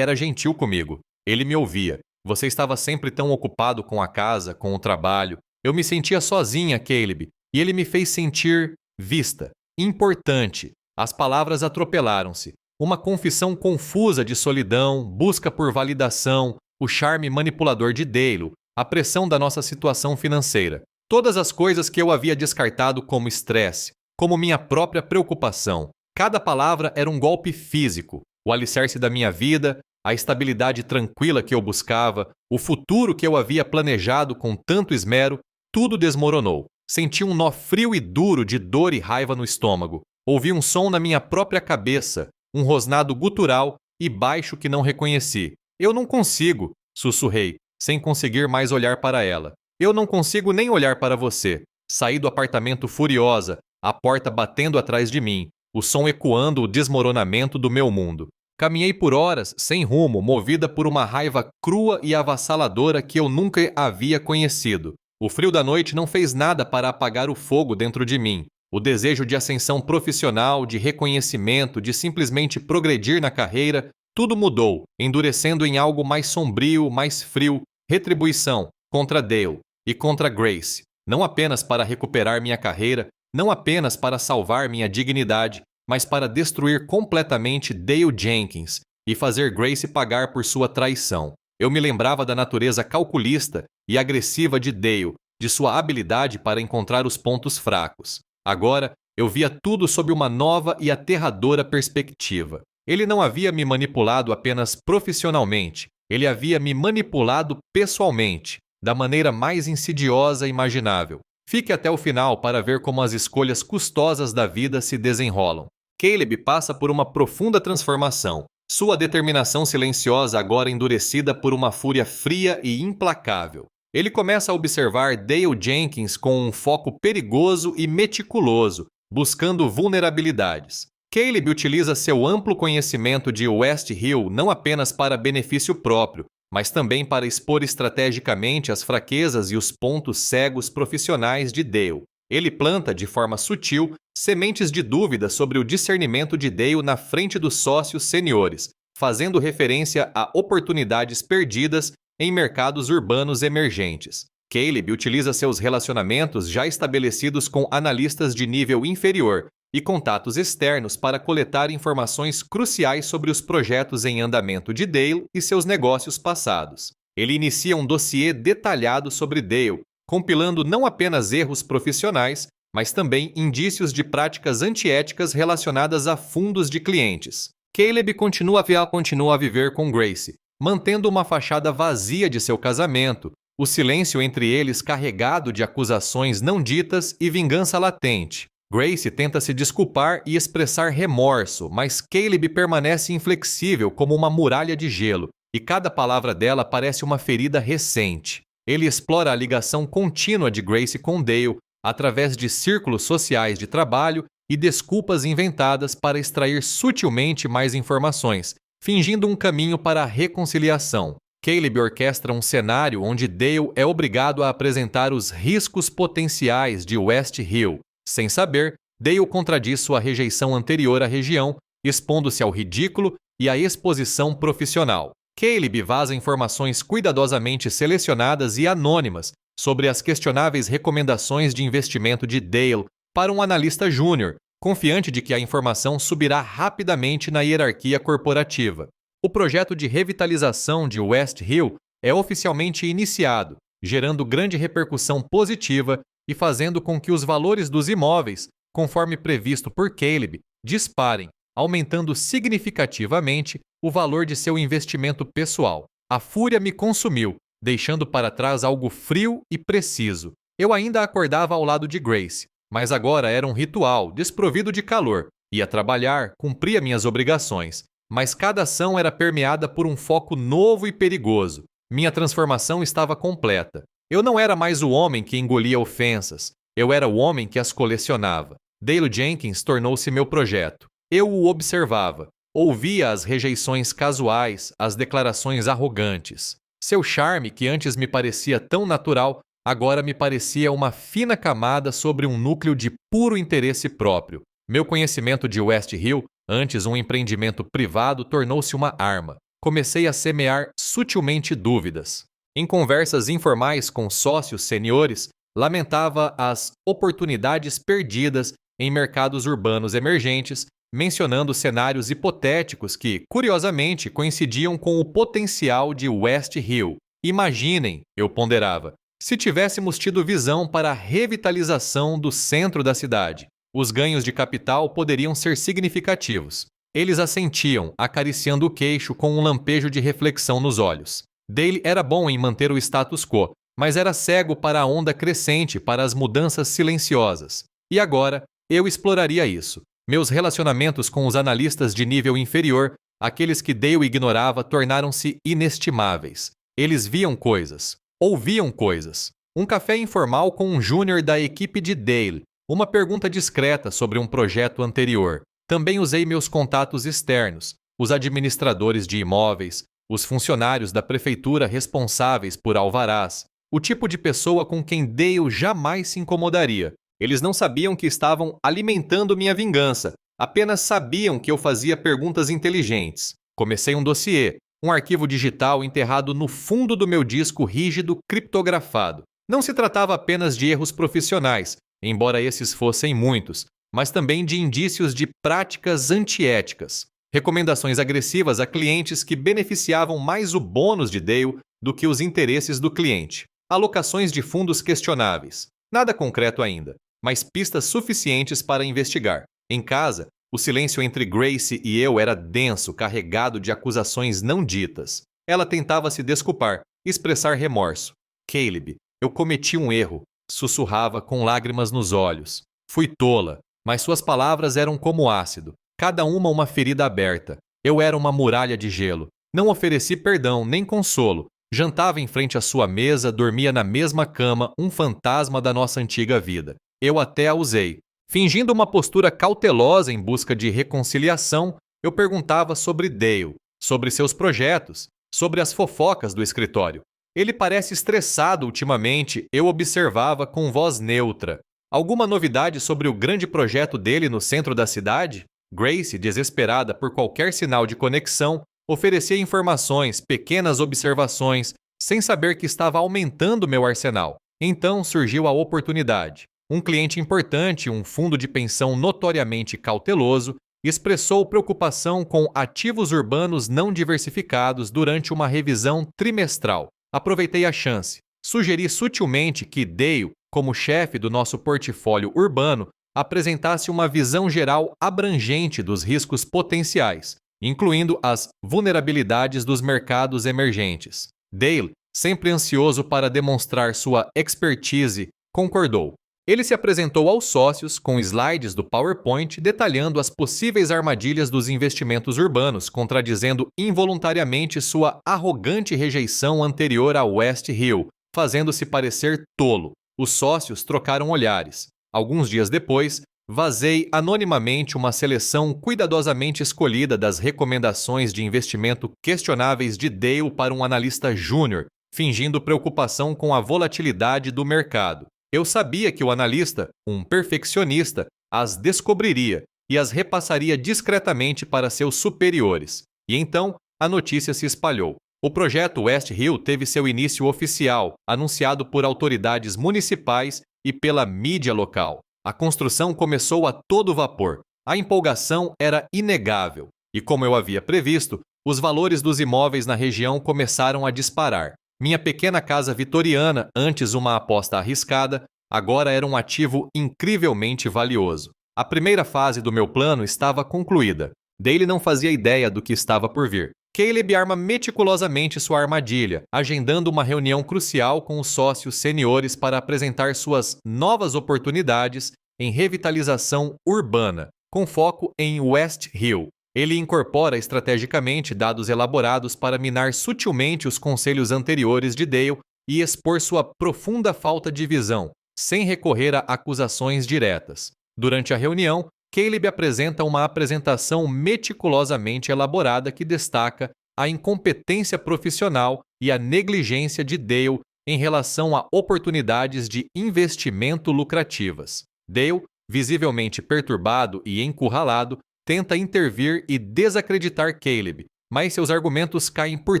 gentil comigo. Ele me ouvia. Você estava sempre tão ocupado com a casa, com o trabalho. Eu me sentia sozinha, Caleb, e ele me fez sentir vista, importante. As palavras atropelaram-se. Uma confissão confusa de solidão, busca por validação, o charme manipulador de Dale, a pressão da nossa situação financeira. Todas as coisas que eu havia descartado como estresse, como minha própria preocupação. Cada palavra era um golpe físico, o alicerce da minha vida, a estabilidade tranquila que eu buscava, o futuro que eu havia planejado com tanto esmero, tudo desmoronou. Senti um nó frio e duro de dor e raiva no estômago. Ouvi um som na minha própria cabeça, um rosnado gutural e baixo que não reconheci. Eu não consigo, sussurrei, sem conseguir mais olhar para ela. Eu não consigo nem olhar para você. Saí do apartamento furiosa, a porta batendo atrás de mim, o som ecoando o desmoronamento do meu mundo. Caminhei por horas, sem rumo, movida por uma raiva crua e avassaladora que eu nunca havia conhecido. O frio da noite não fez nada para apagar o fogo dentro de mim. O desejo de ascensão profissional, de reconhecimento, de simplesmente progredir na carreira, tudo mudou, endurecendo em algo mais sombrio, mais frio, retribuição, contra Dale e contra Grace. Não apenas para recuperar minha carreira, não apenas para salvar minha dignidade, mas para destruir completamente Dale Jenkins e fazer Grace pagar por sua traição. Eu me lembrava da natureza calculista e agressiva de Dale, de sua habilidade para encontrar os pontos fracos. Agora, eu via tudo sob uma nova e aterradora perspectiva. Ele não havia me manipulado apenas profissionalmente, ele havia me manipulado pessoalmente, da maneira mais insidiosa imaginável. Fique até o final para ver como as escolhas custosas da vida se desenrolam. Caleb passa por uma profunda transformação. Sua determinação silenciosa agora endurecida por uma fúria fria e implacável. Ele começa a observar Dale Jenkins com um foco perigoso e meticuloso, buscando vulnerabilidades. Caleb utiliza seu amplo conhecimento de West Hill não apenas para benefício próprio, mas também para expor estrategicamente as fraquezas e os pontos cegos profissionais de Dale. Ele planta, de forma sutil, sementes de dúvida sobre o discernimento de Dale na frente dos sócios seniores, fazendo referência a oportunidades perdidas em mercados urbanos emergentes. Caleb utiliza seus relacionamentos já estabelecidos com analistas de nível inferior e contatos externos para coletar informações cruciais sobre os projetos em andamento de Dale e seus negócios passados. Ele inicia um dossiê detalhado sobre Dale, compilando não apenas erros profissionais, mas também indícios de práticas antiéticas relacionadas a fundos de clientes. Caleb continua a viver com Grace, mantendo uma fachada vazia de seu casamento, o silêncio entre eles carregado de acusações não ditas e vingança latente. Grace tenta se desculpar e expressar remorso, mas Caleb permanece inflexível como uma muralha de gelo, e cada palavra dela parece uma ferida recente. Ele explora a ligação contínua de Grace com Dale, através de círculos sociais de trabalho e desculpas inventadas para extrair sutilmente mais informações, fingindo um caminho para a reconciliação. Caleb orquestra um cenário onde Dale é obrigado a apresentar os riscos potenciais de West Hill. Sem saber, Dale contradiz sua rejeição anterior à região, expondo-se ao ridículo e à exposição profissional. Caleb vaza informações cuidadosamente selecionadas e anônimas sobre as questionáveis recomendações de investimento de Dale para um analista júnior, confiante de que a informação subirá rapidamente na hierarquia corporativa. O projeto de revitalização de West Hill é oficialmente iniciado, gerando grande repercussão positiva e fazendo com que os valores dos imóveis, conforme previsto por Caleb, disparem, aumentando significativamente o valor de seu investimento pessoal. A fúria me consumiu, deixando para trás algo frio e preciso. Eu ainda acordava ao lado de Grace, mas agora era um ritual, desprovido de calor. Ia trabalhar, cumpria minhas obrigações, mas cada ação era permeada por um foco novo e perigoso. Minha transformação estava completa. Eu não era mais o homem que engolia ofensas, eu era o homem que as colecionava. Dale Jenkins tornou-se meu projeto. Eu o observava, ouvia as rejeições casuais, as declarações arrogantes. Seu charme, que antes me parecia tão natural, agora me parecia uma fina camada sobre um núcleo de puro interesse próprio. Meu conhecimento de West Hill, antes um empreendimento privado, tornou-se uma arma. Comecei a semear sutilmente dúvidas. Em conversas informais com sócios seniores, lamentava as oportunidades perdidas em mercados urbanos emergentes, mencionando cenários hipotéticos que, curiosamente, coincidiam com o potencial de West Hill. Imaginem, eu ponderava, se tivéssemos tido visão para a revitalização do centro da cidade. Os ganhos de capital poderiam ser significativos. Eles assentiam, acariciando o queixo com um lampejo de reflexão nos olhos. Dale era bom em manter o status quo, mas era cego para a onda crescente, para as mudanças silenciosas. E agora, eu exploraria isso. Meus relacionamentos com os analistas de nível inferior, aqueles que Dale ignorava, tornaram-se inestimáveis. Eles viam coisas, ouviam coisas. Um café informal com um júnior da equipe de Dale, uma pergunta discreta sobre um projeto anterior. Também usei meus contatos externos, os administradores de imóveis, os funcionários da prefeitura responsáveis por alvarás, o tipo de pessoa com quem Dale jamais se incomodaria. Eles não sabiam que estavam alimentando minha vingança, apenas sabiam que eu fazia perguntas inteligentes. Comecei um dossiê, um arquivo digital enterrado no fundo do meu disco rígido criptografado. Não se tratava apenas de erros profissionais, embora esses fossem muitos, mas também de indícios de práticas antiéticas. Recomendações agressivas a clientes que beneficiavam mais o bônus de Dale do que os interesses do cliente. Alocações de fundos questionáveis. Nada concreto ainda, mas pistas suficientes para investigar. Em casa, o silêncio entre Grace e eu era denso, carregado de acusações não ditas. Ela tentava se desculpar, expressar remorso. Caleb, eu cometi um erro, sussurrava com lágrimas nos olhos. Fui tola, mas suas palavras eram como ácido, cada uma ferida aberta. Eu era uma muralha de gelo. Não ofereci perdão nem consolo. Jantava em frente à sua mesa, dormia na mesma cama, um fantasma da nossa antiga vida. Eu até a usei. Fingindo uma postura cautelosa em busca de reconciliação, eu perguntava sobre Dale, sobre seus projetos, sobre as fofocas do escritório. Ele parece estressado ultimamente, eu observava com voz neutra. Alguma novidade sobre o grande projeto dele no centro da cidade? Grace, desesperada por qualquer sinal de conexão, oferecia informações, pequenas observações, sem saber que estava aumentando meu arsenal. Então surgiu a oportunidade. Um cliente importante, um fundo de pensão notoriamente cauteloso, expressou preocupação com ativos urbanos não diversificados durante uma revisão trimestral. Aproveitei a chance. Sugeri sutilmente que Dale, como chefe do nosso portfólio urbano, apresentasse uma visão geral abrangente dos riscos potenciais, incluindo as vulnerabilidades dos mercados emergentes. Dale, sempre ansioso para demonstrar sua expertise, concordou. Ele se apresentou aos sócios com slides do PowerPoint detalhando as possíveis armadilhas dos investimentos urbanos, contradizendo involuntariamente sua arrogante rejeição anterior a West Hill, fazendo-se parecer tolo. Os sócios trocaram olhares. Alguns dias depois, Vazei anonimamente uma seleção cuidadosamente escolhida das recomendações de investimento questionáveis de Dale para um analista júnior, fingindo preocupação com a volatilidade do mercado. Eu sabia que o analista, um perfeccionista, as descobriria e as repassaria discretamente para seus superiores. E então, a notícia se espalhou. O projeto West Hill teve seu início oficial, anunciado por autoridades municipais e pela mídia local. A construção começou a todo vapor. A empolgação era inegável. E como eu havia previsto, os valores dos imóveis na região começaram a disparar. Minha pequena casa vitoriana, antes uma aposta arriscada, agora era um ativo incrivelmente valioso. A primeira fase do meu plano estava concluída. Dale não fazia ideia do que estava por vir. Caleb arma meticulosamente sua armadilha, agendando uma reunião crucial com os sócios seniores para apresentar suas novas oportunidades em revitalização urbana, com foco em West Hill. Ele incorpora estrategicamente dados elaborados para minar sutilmente os conselhos anteriores de Dale e expor sua profunda falta de visão, sem recorrer a acusações diretas. Durante a reunião, Caleb apresenta uma apresentação meticulosamente elaborada que destaca a incompetência profissional e a negligência de Dale em relação a oportunidades de investimento lucrativas. Dale, visivelmente perturbado e encurralado, tenta intervir e desacreditar Caleb, mas seus argumentos caem por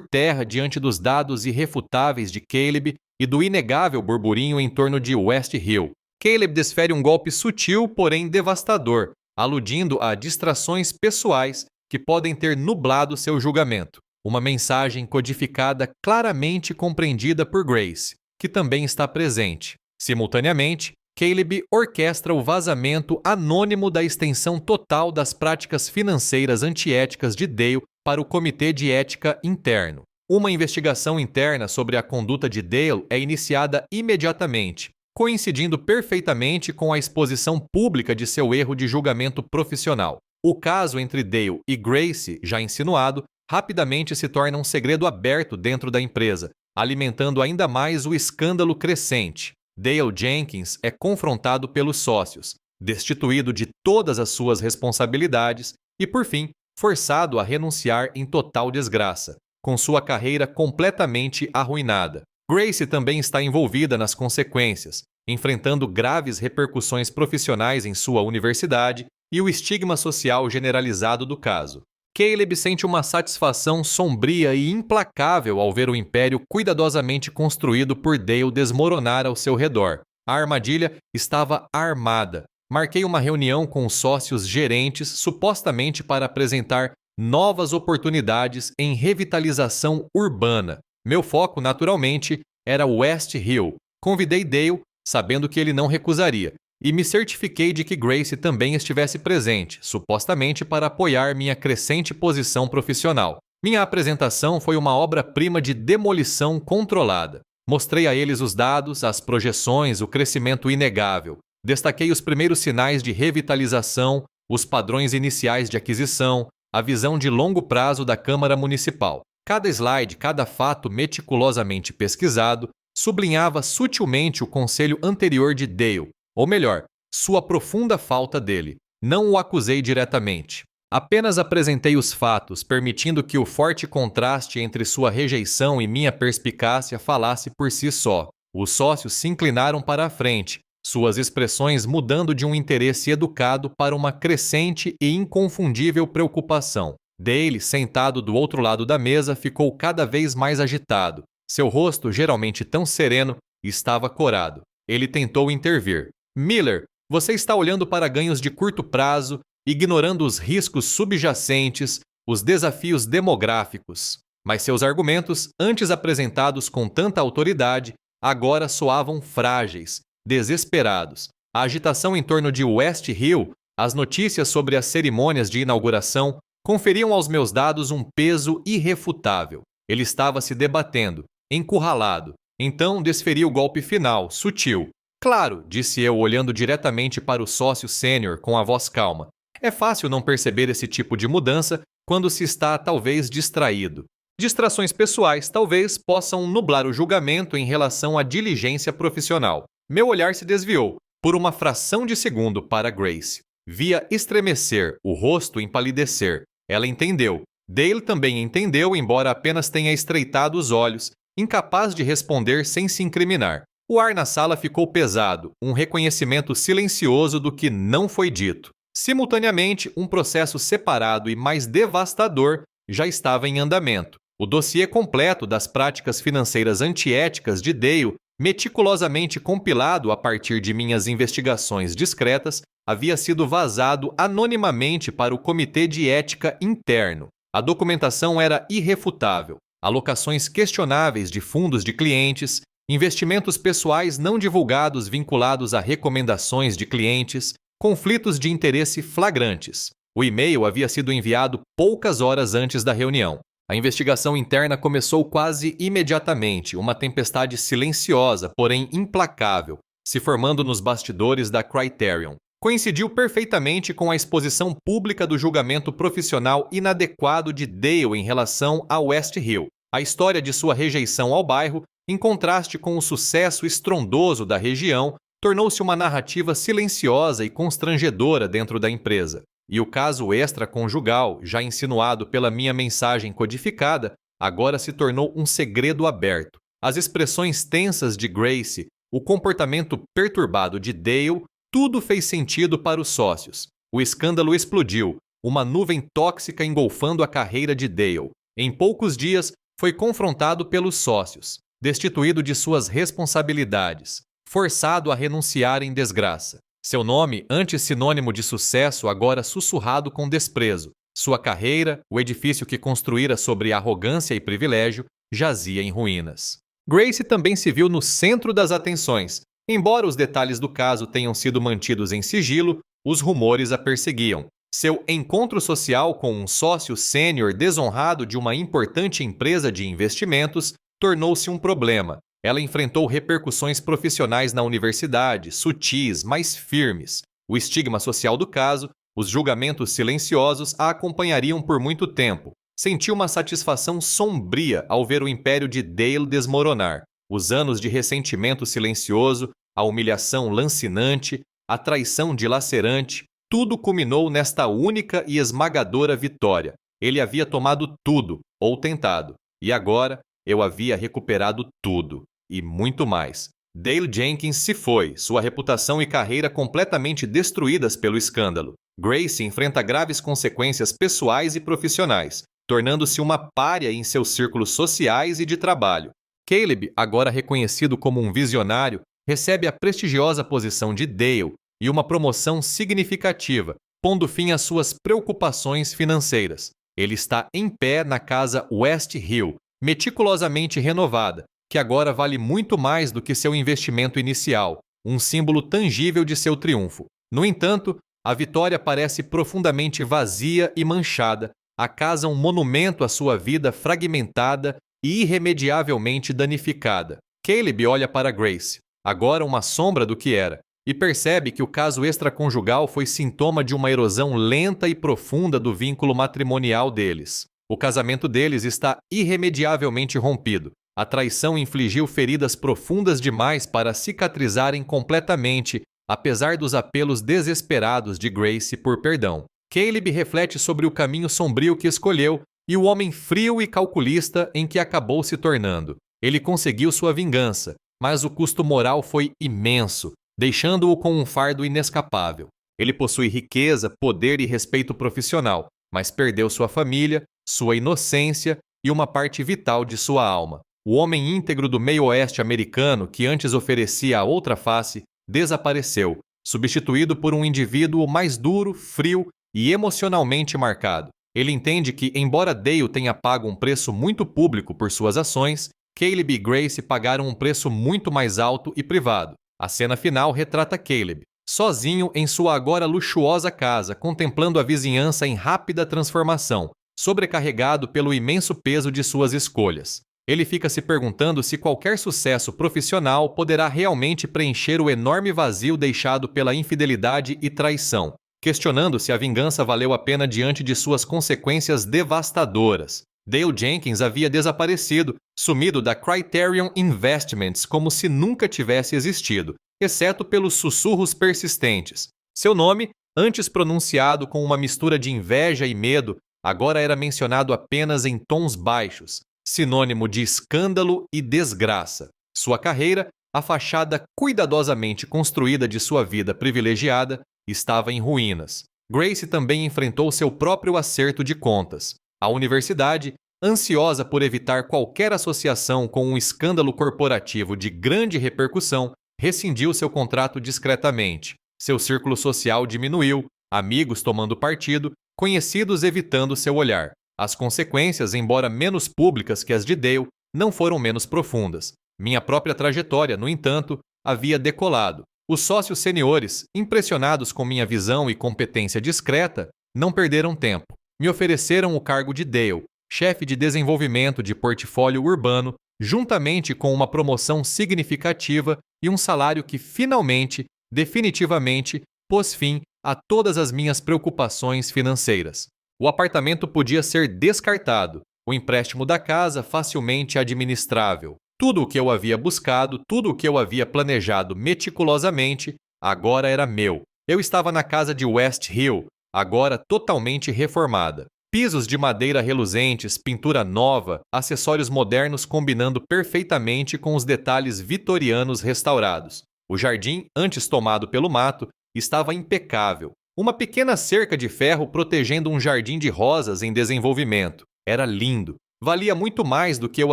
terra diante dos dados irrefutáveis de Caleb e do inegável burburinho em torno de West Hill. Caleb desfere um golpe sutil, porém devastador, aludindo a distrações pessoais que podem ter nublado seu julgamento. Uma mensagem codificada claramente compreendida por Grace, que também está presente. Simultaneamente, Caleb orquestra o vazamento anônimo da extensão total das práticas financeiras antiéticas de Dale para o Comitê de Ética Interno. Uma investigação interna sobre a conduta de Dale é iniciada imediatamente, coincidindo perfeitamente com a exposição pública de seu erro de julgamento profissional. O caso entre Dale e Grace, já insinuado, rapidamente se torna um segredo aberto dentro da empresa, alimentando ainda mais o escândalo crescente. Dale Jenkins é confrontado pelos sócios, destituído de todas as suas responsabilidades e, por fim, forçado a renunciar em total desgraça, com sua carreira completamente arruinada. Grace também está envolvida nas consequências, enfrentando graves repercussões profissionais em sua universidade e o estigma social generalizado do caso. Caleb sente uma satisfação sombria e implacável ao ver o império cuidadosamente construído por Dale desmoronar ao seu redor. A armadilha estava armada. Marquei uma reunião com os sócios gerentes supostamente para apresentar novas oportunidades em revitalização urbana. Meu foco, naturalmente, era West Hill. Convidei Dale, sabendo que ele não recusaria, e me certifiquei de que Grace também estivesse presente, supostamente para apoiar minha crescente posição profissional. Minha apresentação foi uma obra-prima de demolição controlada. Mostrei a eles os dados, as projeções, o crescimento inegável. Destaquei os primeiros sinais de revitalização, os padrões iniciais de aquisição, a visão de longo prazo da Câmara Municipal. Cada slide, cada fato meticulosamente pesquisado, sublinhava sutilmente o conselho anterior de Dale, ou melhor, sua profunda falta dele. Não o acusei diretamente. Apenas apresentei os fatos, permitindo que o forte contraste entre sua rejeição e minha perspicácia falasse por si só. Os sócios se inclinaram para a frente, suas expressões mudando de um interesse educado para uma crescente e inconfundível preocupação. Dale, sentado do outro lado da mesa, ficou cada vez mais agitado. Seu rosto, geralmente tão sereno, estava corado. Ele tentou intervir. Miller, você está olhando para ganhos de curto prazo, ignorando os riscos subjacentes, os desafios demográficos. Mas seus argumentos, antes apresentados com tanta autoridade, agora soavam frágeis, desesperados. A agitação em torno de West Hill, as notícias sobre as cerimônias de inauguração, conferiam aos meus dados um peso irrefutável. Ele estava se debatendo, encurralado. Então desferi o golpe final, sutil. Claro, disse eu, olhando diretamente para o sócio sênior com a voz calma. É fácil não perceber esse tipo de mudança quando se está talvez distraído. Distrações pessoais talvez possam nublar o julgamento em relação à diligência profissional. Meu olhar se desviou. por uma fração de segundo para Grace. Via estremecer, o rosto empalidecer. Ela entendeu. Dale também entendeu, embora apenas tenha estreitado os olhos, incapaz de responder sem se incriminar. O ar na sala ficou pesado, um reconhecimento silencioso do que não foi dito. Simultaneamente, um processo separado e mais devastador já estava em andamento. O dossiê completo das práticas financeiras antiéticas de Dale, meticulosamente compilado a partir de minhas investigações discretas, havia sido vazado anonimamente para o Comitê de Ética Interno. A documentação era irrefutável. Alocações questionáveis de fundos de clientes, investimentos pessoais não divulgados vinculados a recomendações de clientes, conflitos de interesse flagrantes. O e-mail havia sido enviado poucas horas antes da reunião. A investigação interna começou quase imediatamente, uma tempestade silenciosa, porém implacável, se formando nos bastidores da Criterion. Coincidiu perfeitamente com a exposição pública do julgamento profissional inadequado de Dale em relação a West Hill. A história de sua rejeição ao bairro, em contraste com o sucesso estrondoso da região, tornou-se uma narrativa silenciosa e constrangedora dentro da empresa. E o caso extraconjugal, já insinuado pela minha mensagem codificada, agora se tornou um segredo aberto. As expressões tensas de Grace, o comportamento perturbado de Dale, tudo fez sentido para os sócios. O escândalo explodiu, uma nuvem tóxica engolfando a carreira de Dale. Em poucos dias, foi confrontado pelos sócios, destituído de suas responsabilidades, forçado a renunciar em desgraça. Seu nome, antes sinônimo de sucesso, agora sussurrado com desprezo. Sua carreira, o edifício que construíra sobre arrogância e privilégio, jazia em ruínas. Grace também se viu no centro das atenções. Embora os detalhes do caso tenham sido mantidos em sigilo, os rumores a perseguiam. Seu encontro social com um sócio sênior desonrado de uma importante empresa de investimentos tornou-se um problema. Ela enfrentou repercussões profissionais na universidade, sutis, mas firmes. O estigma social do caso, os julgamentos silenciosos a acompanhariam por muito tempo. Sentiu uma satisfação sombria ao ver o império de Dale desmoronar. Os anos de ressentimento silencioso, a humilhação lancinante, a traição dilacerante, tudo culminou nesta única e esmagadora vitória. Ele havia tomado tudo, ou tentado, e agora eu havia recuperado tudo. E muito mais. Dale Jenkins se foi, sua reputação e carreira completamente destruídas pelo escândalo. Grace enfrenta graves consequências pessoais e profissionais, tornando-se uma pária em seus círculos sociais e de trabalho. Caleb, agora reconhecido como um visionário, recebe a prestigiosa posição de Dale e uma promoção significativa, pondo fim às suas preocupações financeiras. Ele está em pé na casa West Hill, meticulosamente renovada, que agora vale muito mais do que seu investimento inicial, um símbolo tangível de seu triunfo. No entanto, a vitória parece profundamente vazia e manchada, a casa um monumento à sua vida fragmentada e irremediavelmente danificada. Caleb olha para Grace, agora uma sombra do que era, e percebe que o caso extraconjugal foi sintoma de uma erosão lenta e profunda do vínculo matrimonial deles. O casamento deles está irremediavelmente rompido. A traição infligiu feridas profundas demais para cicatrizarem completamente, apesar dos apelos desesperados de Grace por perdão. Caleb reflete sobre o caminho sombrio que escolheu e o homem frio e calculista em que acabou se tornando. Ele conseguiu sua vingança, mas o custo moral foi imenso, deixando-o com um fardo inescapável. Ele possui riqueza, poder e respeito profissional, mas perdeu sua família, sua inocência e uma parte vital de sua alma. O homem íntegro do meio-oeste americano, que antes oferecia a outra face, desapareceu, substituído por um indivíduo mais duro, frio e emocionalmente marcado. Ele entende que, embora Dale tenha pago um preço muito público por suas ações, Caleb e Grace pagaram um preço muito mais alto e privado. A cena final retrata Caleb, sozinho em sua agora luxuosa casa, contemplando a vizinhança em rápida transformação, sobrecarregado pelo imenso peso de suas escolhas. Ele fica se perguntando se qualquer sucesso profissional poderá realmente preencher o enorme vazio deixado pela infidelidade e traição, questionando se a vingança valeu a pena diante de suas consequências devastadoras. Dale Jenkins havia desaparecido, sumido da Criterion Investments como se nunca tivesse existido. exceto pelos sussurros persistentes. Seu nome, antes pronunciado com uma mistura de inveja e medo, agora era mencionado apenas em tons baixos, sinônimo de escândalo e desgraça. Sua carreira, a fachada cuidadosamente construída de sua vida privilegiada, estava em ruínas. Grace também enfrentou seu próprio acerto de contas. A universidade, ansiosa por evitar qualquer associação com um escândalo corporativo de grande repercussão, rescindiu seu contrato discretamente. Seu círculo social diminuiu, amigos tomando partido, conhecidos evitando seu olhar. As consequências, embora menos públicas que as de Dale, não foram menos profundas. Minha própria trajetória, no entanto, havia decolado. Os sócios seniores, impressionados com minha visão e competência discreta, não perderam tempo. Me ofereceram o cargo de Dale, chefe de desenvolvimento de portfólio urbano, juntamente com uma promoção significativa e um salário que finalmente, definitivamente, pôs fim a todas as minhas preocupações financeiras. O apartamento podia ser descartado, o empréstimo da casa facilmente administrável. Tudo o que eu havia buscado, tudo o que eu havia planejado meticulosamente, agora era meu. Eu estava na casa de West Hill, agora totalmente reformada. Pisos de madeira reluzentes, pintura nova, acessórios modernos combinando perfeitamente com os detalhes vitorianos restaurados. O jardim, antes tomado pelo mato, estava impecável. Uma pequena cerca de ferro protegendo um jardim de rosas em desenvolvimento. Era lindo. Valia muito mais do que eu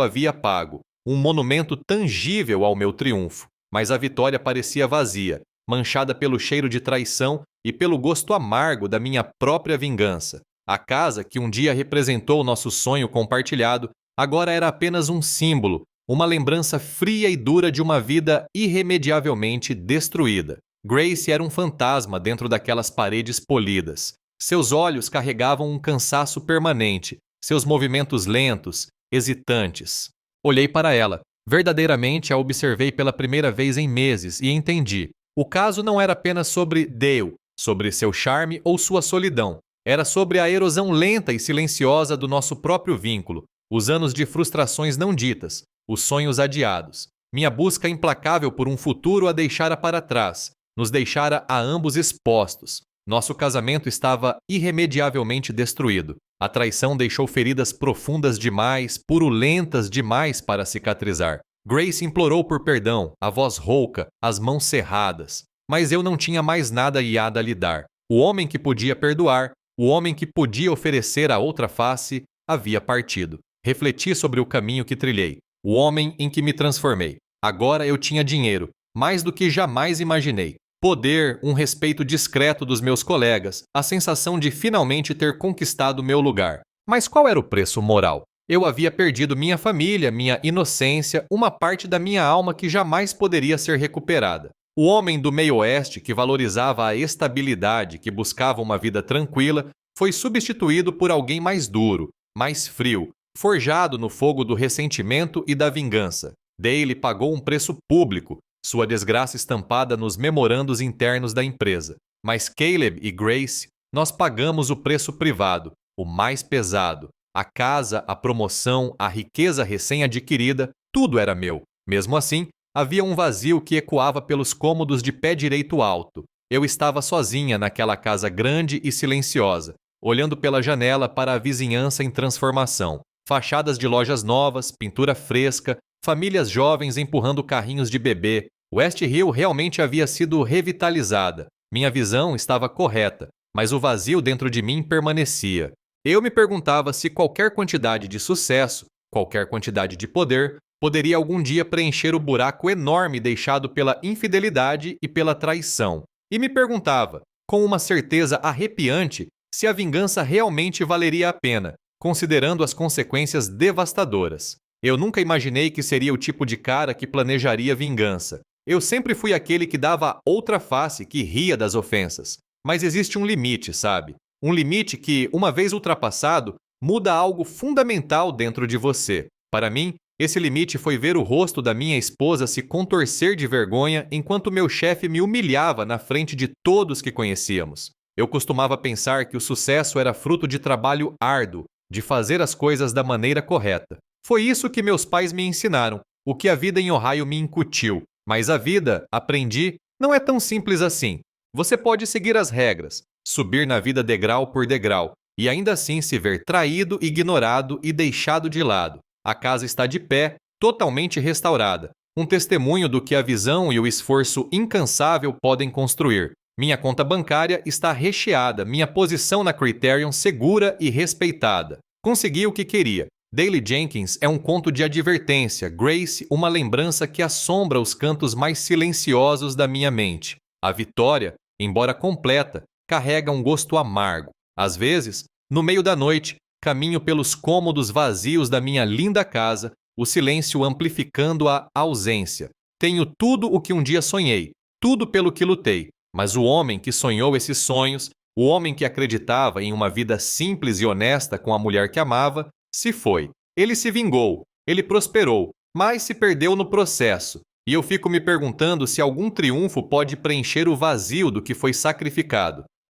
havia pago. Um monumento tangível ao meu triunfo. Mas a vitória parecia vazia, manchada pelo cheiro de traição e pelo gosto amargo da minha própria vingança. A casa, que um dia representou nosso sonho compartilhado, agora era apenas um símbolo, uma lembrança fria e dura de uma vida irremediavelmente destruída. Grace era um fantasma dentro daquelas paredes polidas. Seus olhos carregavam um cansaço permanente, seus movimentos lentos, hesitantes. Olhei para ela. Verdadeiramente a observei pela primeira vez em meses e entendi. O caso não era apenas sobre Dale, sobre seu charme ou sua solidão. Era sobre a erosão lenta e silenciosa do nosso próprio vínculo, os anos de frustrações não ditas, os sonhos adiados. Minha busca implacável por um futuro a deixara para trás, nos deixara a ambos expostos. Nosso casamento estava irremediavelmente destruído. A traição deixou feridas profundas demais, purulentas demais para cicatrizar. Grace implorou por perdão, a voz rouca, as mãos cerradas. Mas eu não tinha mais nada guiada a lhe dar. O homem que podia perdoar, o homem que podia oferecer a outra face, havia partido. Refleti sobre o caminho que trilhei, o homem em que me transformei. Agora eu tinha dinheiro, mais do que jamais imaginei. Poder, um respeito discreto dos meus colegas, a sensação de finalmente ter conquistado meu lugar. Mas qual era o preço moral? Eu havia perdido minha família, minha inocência, uma parte da minha alma que jamais poderia ser recuperada. O homem do meio-oeste que valorizava a estabilidade, que buscava uma vida tranquila, foi substituído por alguém mais duro, mais frio, forjado no fogo do ressentimento e da vingança. Dale pagou um preço público, sua desgraça estampada nos memorandos internos da empresa. Mas Caleb e Grace, nós pagamos o preço privado, o mais pesado. A casa, a promoção, a riqueza recém-adquirida, tudo era meu. Mesmo assim, havia um vazio que ecoava pelos cômodos de pé direito alto. Eu estava sozinha naquela casa grande e silenciosa, olhando pela janela para a vizinhança em transformação. Fachadas de lojas novas, pintura fresca, famílias jovens empurrando carrinhos de bebê. West Hill realmente havia sido revitalizada. Minha visão estava correta, mas o vazio dentro de mim permanecia. Eu me perguntava se qualquer quantidade de sucesso, qualquer quantidade de poder, poderia algum dia preencher o buraco enorme deixado pela infidelidade e pela traição. E me perguntava, com uma certeza arrepiante, se a vingança realmente valeria a pena, considerando as consequências devastadoras. Eu nunca imaginei que seria o tipo de cara que planejaria vingança. Eu sempre fui aquele que dava outra face, que ria das ofensas. Mas existe um limite, sabe? Um limite que, uma vez ultrapassado, muda algo fundamental dentro de você. Para mim, esse limite foi ver o rosto da minha esposa se contorcer de vergonha enquanto meu chefe me humilhava na frente de todos que conhecíamos. Eu costumava pensar que o sucesso era fruto de trabalho árduo, de fazer as coisas da maneira correta. Foi isso que meus pais me ensinaram, o que a vida em Ohio me incutiu. Mas a vida, aprendi, não é tão simples assim. Você pode seguir as regras, subir na vida degrau por degrau, e ainda assim se ver traído, ignorado e deixado de lado. A casa está de pé, totalmente restaurada, um testemunho do que a visão e o esforço incansável podem construir. Minha conta bancária está recheada, minha posição na Criterion segura e respeitada. Consegui o que queria. Daily Jenkins é um conto de advertência, Grace uma lembrança que assombra os cantos mais silenciosos da minha mente. A vitória, embora completa, carrega um gosto amargo. Às vezes, no meio da noite, caminho pelos cômodos vazios da minha linda casa, o silêncio amplificando a ausência. Tenho tudo o que um dia sonhei, tudo pelo que lutei, mas o homem que sonhou esses sonhos, o homem que acreditava em uma vida simples e honesta com a mulher que amava, se foi. Ele se vingou, ele prosperou, mas se perdeu no processo. E eu fico me perguntando se algum triunfo pode preencher o vazio do que foi sacrificado.